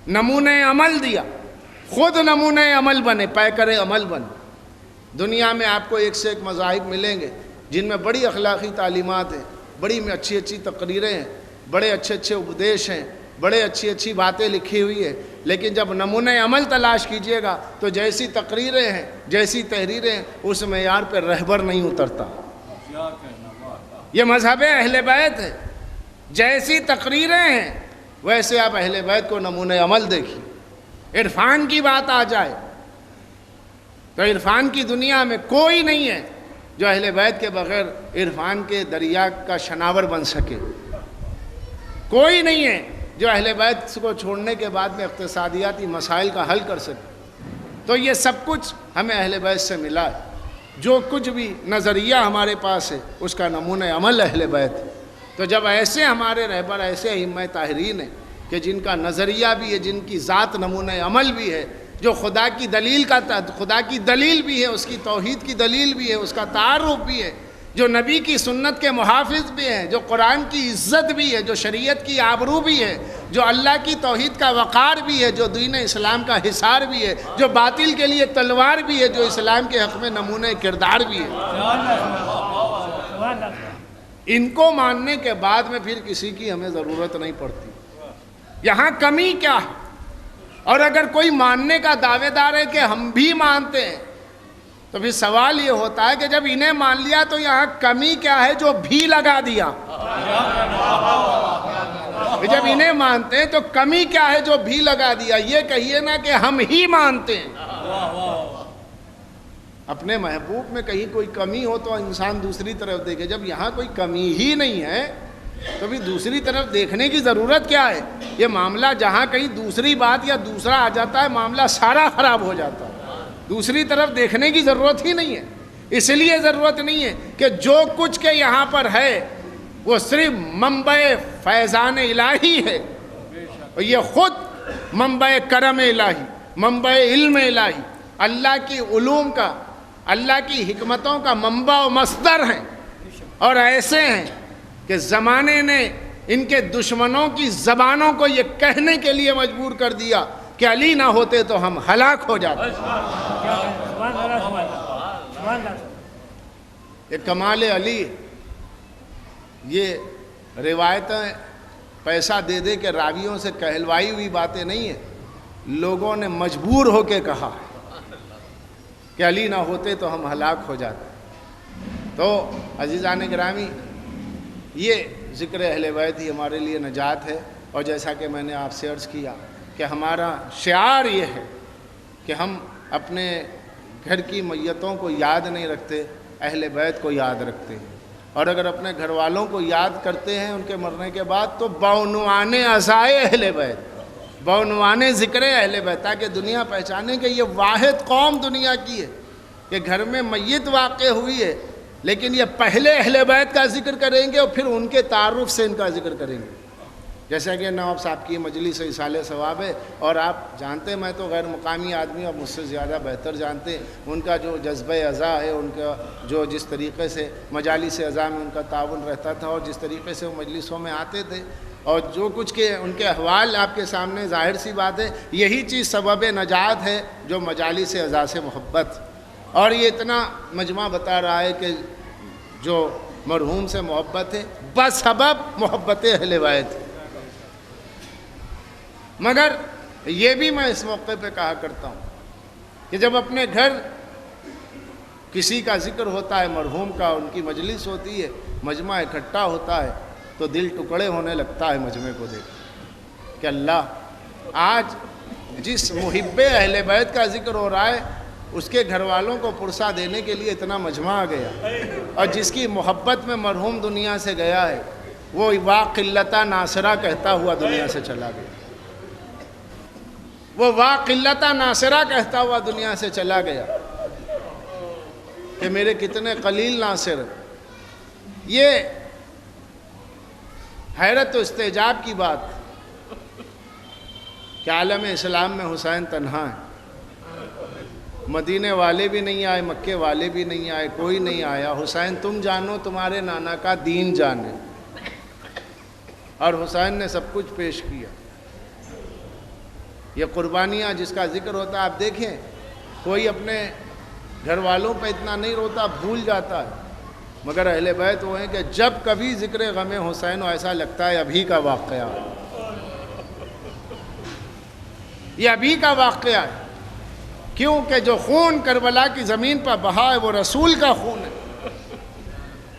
نمونہ عمل دیا، خود نمونہ عمل بنے، پیکر عمل بنے۔ دنیا میں آپ کو ایک سے ایک مذاہب ملیں گے جن میں بڑی اخلاقی تعلیمات ہیں، بڑی اچھی اچھی تقریریں ہیں، بڑے اچھے اچھے اپدیش ہیں، بڑے اچھی اچھی باتیں لکھی ہوئی ہیں، لیکن جب نمونہ عمل تلاش کیجئے گا تو جیسی تقریریں ہیں، جیسی تحریریں ہیں، اس معیار پہ رہبر نہیں اترتا۔ یہ مذہب اہل بیت ہے، جیسی تقریریں ہیں ویسے آپ اہل بیت کو نمونہ عمل دیکھیے۔ عرفان کی بات آ جائے تو عرفان کی دنیا میں کوئی نہیں ہے جو اہل بیت کے بغیر عرفان کے دریا کا شناور بن سکے، کوئی نہیں ہے جو اہل بیت کو چھوڑنے کے بعد میں اقتصادیاتی مسائل کا حل کر سکے۔ تو یہ سب کچھ ہمیں اہل بیت سے ملا ہے، جو کچھ بھی نظریہ ہمارے پاس ہے اس کا نمونہ عمل اہل بیت ہے۔ تو جب ایسے ہمارے رہبر، ایسے ائمہ طاہرین ہیں کہ جن کا نظریہ بھی ہے، جن کی ذات نمونہ عمل بھی ہے، جو خدا کی دلیل بھی ہے، اس کی توحید کی دلیل بھی ہے، اس کا تعارف بھی ہے، جو نبی کی سنت کے محافظ بھی ہیں، جو قرآن کی عزت بھی ہے، جو شریعت کی آبرو بھی ہے، جو اللہ کی توحید کا وقار بھی ہے، جو دین اسلام کا حصار بھی ہے، جو باطل کے لیے تلوار بھی ہے، جو اسلام کے حق میں نمونہ کردار بھی ہے۔ ان کو ماننے کے بعد میں پھر کسی کی ہمیں ضرورت نہیں پڑتی۔ یہاں کمی کیا ہے؟ اور اگر کوئی ماننے کا دعوے دار ہے کہ ہم بھی مانتے ہیں تو پھر سوال یہ ہوتا ہے کہ جب انہیں مان لیا تو یہاں کمی کیا ہے جو بھی لگا دیا؟ جب انہیں مانتے ہیں تو کمی کیا ہے جو بھی لگا دیا؟ یہ کہیے نا کہ ہم ہی مانتے ہیں۔ اپنے محبوب میں کہیں کوئی کمی ہو تو انسان دوسری طرف دیکھے، جب یہاں کوئی کمی ہی نہیں ہے تو بھی دوسری طرف دیکھنے کی ضرورت کیا ہے؟ یہ معاملہ جہاں کہیں دوسری بات یا دوسرا آ جاتا ہے معاملہ سارا خراب ہو جاتا ہے، دوسری طرف دیکھنے کی ضرورت ہی نہیں ہے۔ اس لیے ضرورت نہیں ہے کہ جو کچھ کے یہاں پر ہے وہ صرف منبع فیضان الہی ہے، اور یہ خود منبع کرم الہی، منبع علم الہی، اللہ کی علوم کا، اللہ کی حکمتوں کا منبع و مصدر ہیں، اور ایسے ہیں کہ زمانے نے ان کے دشمنوں کی زبانوں کو یہ کہنے کے لیے مجبور کر دیا کہ علی نہ ہوتے تو ہم ہلاک ہو جاتے۔ یہ کمال علی، یہ روایتیں پیسہ دے دے کے راویوں سے کہلوائی ہوئی باتیں نہیں ہیں، لوگوں نے مجبور ہو کے کہا کہ علی نہ ہوتے تو ہم ہلاک ہو جاتے۔ تو عزیزان گرامی، یہ ذکر اہل بیت ہی ہمارے لیے نجات ہے، اور جیسا کہ میں نے آپ سے عرض کیا کہ ہمارا شعار یہ ہے کہ ہم اپنے گھر کی میتوں کو یاد نہیں رکھتے، اہل بیت کو یاد رکھتے ہیں، اور اگر اپنے گھر والوں کو یاد کرتے ہیں ان کے مرنے کے بعد تو بعنوان عزائے اہل بیت، بعنوان ذکر اہل بیت، تاکہ دنیا پہچانے کہ یہ واحد قوم دنیا کی ہے کہ گھر میں میت واقع ہوئی ہے لیکن یہ پہلے اہل بیت کا ذکر کریں گے اور پھر ان کے تعارف سے ان کا ذکر کریں گے. جیسا کہ نواب صاحب کی مجلس ایصال ثواب ہے، اور آپ جانتے، میں تو غیر مقامی آدمی اور مجھ سے زیادہ بہتر جانتے ان کا جو جذبہ عزا ہے، ان کا جو جس طریقے سے مجالس عزا میں ان کا تعاون رہتا تھا اور جس طریقے سے وہ مجلسوں میں آتے تھے، اور جو کچھ کے ان کے احوال آپ کے سامنے، ظاہر سی بات ہے یہی چیز سبب نجات ہے، جو مجالس عزا سے محبت. اور یہ اتنا مجمع بتا رہا ہے کہ جو مرحوم سے محبت ہے بسبب محبت اہل بیت. مگر یہ بھی میں اس موقع پہ کہا کرتا ہوں کہ جب اپنے گھر کسی کا ذکر ہوتا ہے، مرحوم کا، ان کی مجلس ہوتی ہے، مجمع اکٹھا ہوتا ہے، تو دل ٹکڑے ہونے لگتا ہے مجمع کو دیکھ کہ اللہ آج جس محب اہل بیت کا ذکر ہو رہا ہے اس کے گھر والوں کو پرسہ دینے کے لیے اتنا مجمع آ گیا، اور جس کی محبت میں مرحوم دنیا سے گیا ہے وہ وا قلتا ناصرہ کہتا ہوا دنیا سے چلا گیا. وہ وا قلتا ناصرہ کہتا ہوا دنیا سے چلا گیا کہ میرے کتنے قلیل ناصر. یہ حیرت و استعجاب کی بات کہ عالم اسلام میں حسین تنہا ہے، مدینے والے بھی نہیں آئے، مکے والے بھی نہیں آئے، کوئی نہیں آیا. حسین تم جانو، تمہارے نانا کا دین جانے، اور حسین نے سب کچھ پیش کیا. یہ قربانیاں جس کا ذکر ہوتا ہے، آپ دیکھیں کوئی اپنے گھر والوں پہ اتنا نہیں روتا، بھول جاتا ہے، مگر اہل بیت وہ ہیں کہ جب کبھی ذکر غم حسین ہو ایسا لگتا ہے ابھی کا واقعہ، یہ ابھی کا واقعہ ہے. کیونکہ جو خون کربلا کی زمین پر بہا ہے وہ رسول کا خون ہے.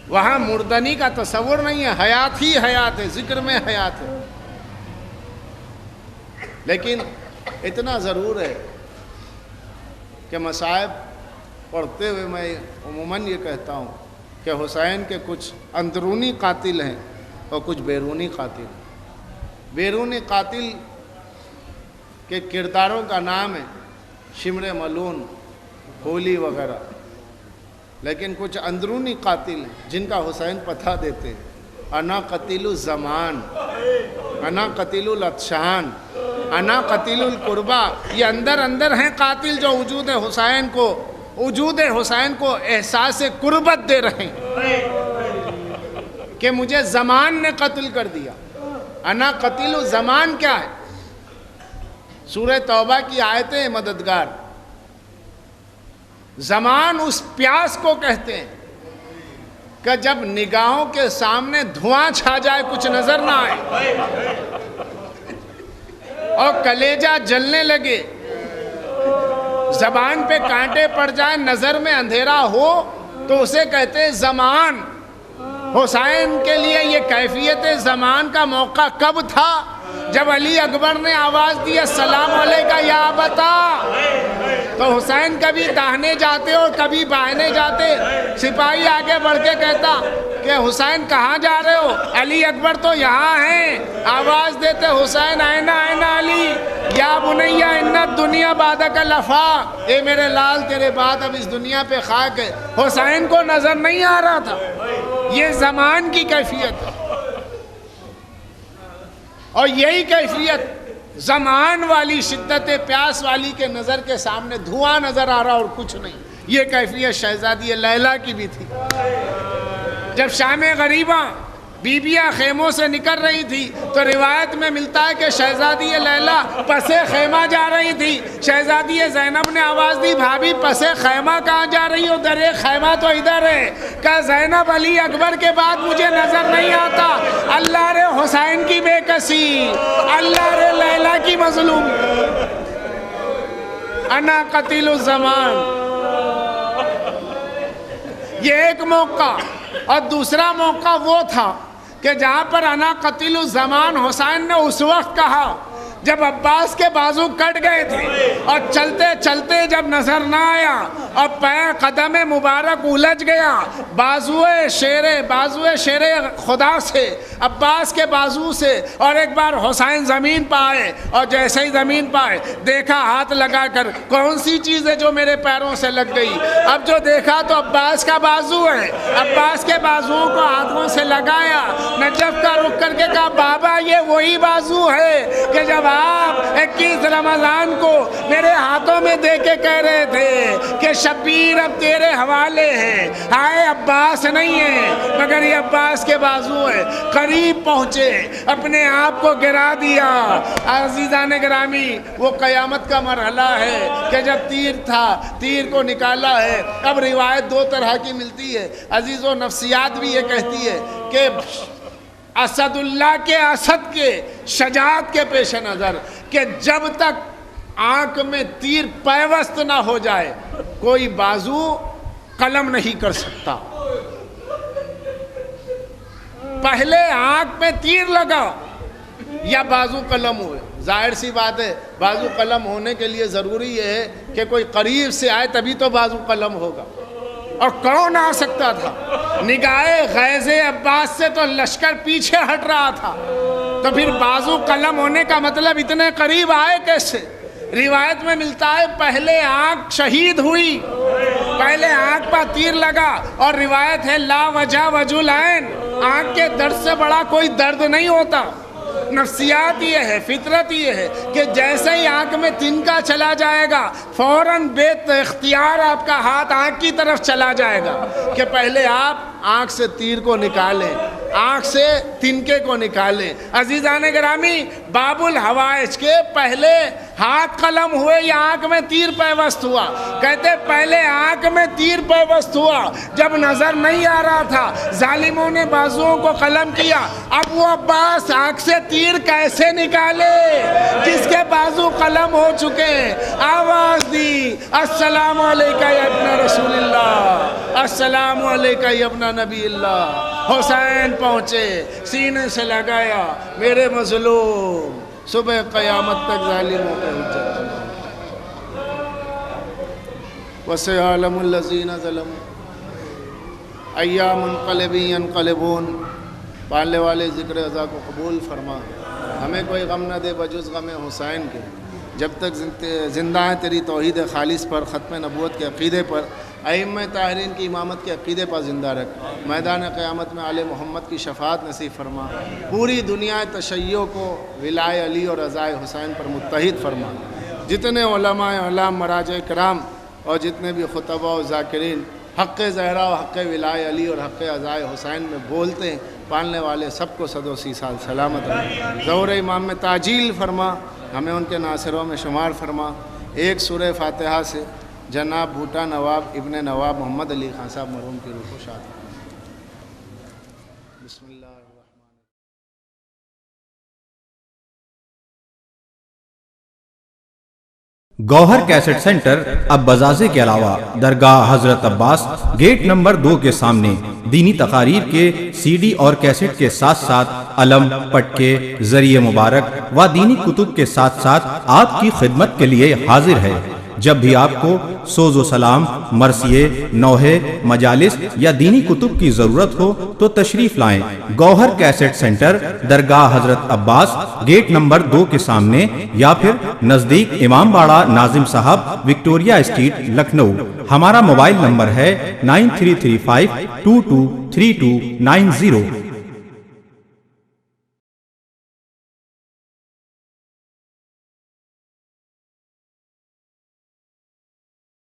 وہاں مردنی کا تصور نہیں ہے، حیات ہی حیات ہے، ذکر میں حیات ہے. لیکن اتنا ضرور ہے کہ مصائب پڑھتے ہوئے میں عموماً یہ کہتا ہوں کہ حسین کے کچھ اندرونی قاتل ہیں اور کچھ بیرونی قاتل. بیرونی قاتل کے کرداروں کا نام ہے شمر ملون، ہولی وغیرہ، لیکن کچھ اندرونی قاتل ہیں جن کا حسین پتہ دیتے ہیں. انا قتیل الزمان، انا قتیل العطشان، انا قتیل القربہ. یہ اندر ہیں قاتل جو وجود حسین کو احساس قربت دے رہے ہیں کہ مجھے زمان نے قتل کر دیا. انا قتیل الزمان کیا ہے؟ سورہ توبہ کی آیتیں مددگار. زمان اس پیاس کو کہتے ہیں کہ جب نگاہوں کے سامنے دھواں چھا جائے، کچھ نظر نہ آئے اور کلیجہ جلنے لگے، زبان پہ کانٹے پڑ جائیں، نظر میں اندھیرا ہو، تو اسے کہتے ہیں زمان. حسین کے لیے یہ کیفیت زمان کا موقع کب تھا؟ جب علی اکبر نے آواز دی السلام علیکہ یا ابتا، تو حسین کبھی داہنے جاتے اور کبھی بائنے جاتے. سپاہی آگے بڑھ کے کہتا کہ حسین کہاں جا رہے ہو؟ علی اکبر تو یہاں ہیں. آواز دیتے حسین اینا علی یا بنیا ان الدنیا بعدک لفاق، اے میرے لال تیرے بعد اب اس دنیا پہ خاک ہے. حسین کو نظر نہیں آ رہا تھا. یہ زمان کی کیفیت ہے، اور یہی کیفیت زمان والی، شدت پیاس والی کے نظر کے سامنے دھواں نظر آ رہا اور کچھ نہیں. یہ کیفیت شہزادی لیلا کی بھی تھی. جب شام غریباں بیبیاں خیموں سے نکل رہی تھی تو روایت میں ملتا ہے کہ شہزادی لیلا پسے خیمہ جا رہی تھی. شہزادی زینب نے آواز دی بھابی پسے خیمہ کہاں جا رہی ہو؟ درے خیمہ تو ادھر ہے. کہا زینب علی اکبر کے بعد مجھے نظر نہیں آتا. اللہ رے حسین کی بے کسی، اللہ رے لیلا کی مظلوم. انا قتیل الزمان، یہ ایک موقع. اور دوسرا موقع وہ تھا کہ جہاں پر انا قتیل الزمان حسین نے اس وقت کہا جب عباس کے بازو کٹ گئے تھے اور چلتے چلتے جب نظر نہ آیا اور پیر قدم مبارک الجھ گیا بازو شیر خدا سے، عباس کے بازو سے، اور ایک بار حسین زمین پہ آئے اور جیسے ہی زمین پہ آئے دیکھا ہاتھ لگا کر کون سی چیز ہے جو میرے پیروں سے لگ گئی، اب جو دیکھا تو عباس کا بازو ہے، عباس کے بازو کو ہاتھوں سے لگایا، نجف کا رک کر کے کہا بابا یہ وہی بازو ہے کہ جب آپ 21 رمضان کو میرے ہاتھوں میں دے کے کہہ رہے تھے کہ شبیر اب تیرے حوالے ہے، آئے عباس نہیں ہے مگر یہ عباس کے بازو ہے۔ قریب پہنچے، اپنے آپ کو گرا دیا۔ عزیزان گرامی، وہ قیامت کا مرحلہ ہے کہ جب تیر تھا، تیر کو نکالا ہے۔ اب روایت دو طرح کی ملتی ہے عزیزو، نفسیات بھی یہ کہتی ہے کہ اسد اللہ کے، اسد کے شجاعت کے پیش نظر کہ جب تک آنکھ میں تیر پیوست نہ ہو جائے کوئی بازو قلم نہیں کر سکتا۔ پہلے آنکھ میں تیر لگا یا بازو قلم ہوئے۔ ظاہر سی بات ہے بازو قلم ہونے کے لیے ضروری یہ ہے کہ کوئی قریب سے آئے تبھی تو بازو قلم ہوگا، اور کون آ سکتا تھا؟ نگاہ غیظ عباس سے تو لشکر پیچھے ہٹ رہا تھا، تو پھر بازو قلم ہونے کا مطلب اتنے قریب آئے کیسے؟ روایت میں ملتا ہے پہلے آنکھ شہید ہوئی، پہلے آنکھ پر تیر لگا، اور روایت ہے لا وجہ وجہ العین، آنکھ کے درد سے بڑا کوئی درد نہیں ہوتا۔ نفسیات یہ ہے، فطرت یہ ہے کہ جیسے ہی آنکھ میں تنکا چلا جائے گا فوراً بے اختیار آپ کا ہاتھ آنکھ کی طرف چلا جائے گا کہ پہلے آپ آنکھ سے تیر کو نکالیں، آنکھ سے تنکے کو نکالیں۔ عزیزان گرامی، باب الحوائج کے پہلے ہاتھ قلم ہوئے یا آنکھ میں تیر پیوست ہوا؟ کہتے پہلے آنکھ میں تیر پیوست ہوا، جب نظر نہیں آ رہا تھا ظالموں نے بازوؤں کو قلم کیا۔ اب وہ عباس آنکھ سے تیر کیسے نکالے جس کے بازو قلم ہو چکے ہیں؟ آواز دی السلام علیکہ یا ابن رسول اللہ، السلام علیکہ یا ابن نبی اللہ۔ حسین پہنچے، سینے سے لگایا، میرے مظلوم صبح قیامت تک ظالموں پہ حجت۔ وَسَيَعْلَمُ الَّذِينَ ظَلَمُوا أَيَّ مُنقَلِبٍ يَنقَلِبُونَ۔ پالنے والے ذکر ازا کو قبول فرما، ہمیں کوئی غم نہ دے بجز غم حسین کے۔ جب تک زندہ ہیں تیری توحید خالص پر، ختم نبوت کے عقیدے پر، ائمہ طاہرین کی امامت کے عقیدے پر زندہ رکھ۔ میدان قیامت میں آل محمد کی شفاعت نصیب فرما۔ پوری دنیا تشیع کو ولائے علی اور رضائے حسین پر متحد فرما۔ جتنے علماء اعلام، مراجع کرام اور جتنے بھی خطباء و ذاکرین حق زہرا و حق ولائے علی اور حق رضائے حسین میں بولتے ہیں، پالنے والے سب کو 180 سال سلامت رکھ۔ ظہور امام میں تعجیل فرما، ہمیں ان کے ناصروں میں شمار فرما۔ ایک سورہ فاتحہ سے جناب بھوٹا نواب ابن نواب محمد علی خان صاحب مرحوم کی روح کو شاد فرما۔ بسم اللہ الرحمن الرحیم۔ گوہر کیسٹ سینٹر اب بزازے کے علاوہ درگاہ حضرت عباس گیٹ نمبر 2 کے سامنے دینی تقاریر کے سی ڈی اور کیسٹ کے ساتھ ساتھ علم، پٹکے، ذریعہ مبارک و دینی کتب کے ساتھ ساتھ آپ کی خدمت کے لیے حاضر ہے۔ جب بھی آپ کو سوز و سلام، مرثیے، نوحے، مجالس یا دینی کتب کی ضرورت ہو تو تشریف لائیں۔ گوہر کیسٹ سینٹر درگاہ حضرت عباس گیٹ نمبر 2 کے سامنے یا پھر نزدیک امام باڑہ ناظم صاحب، وکٹوریہ اسٹریٹ، لکھنؤ۔ ہمارا موبائل نمبر ہے 9335223290۔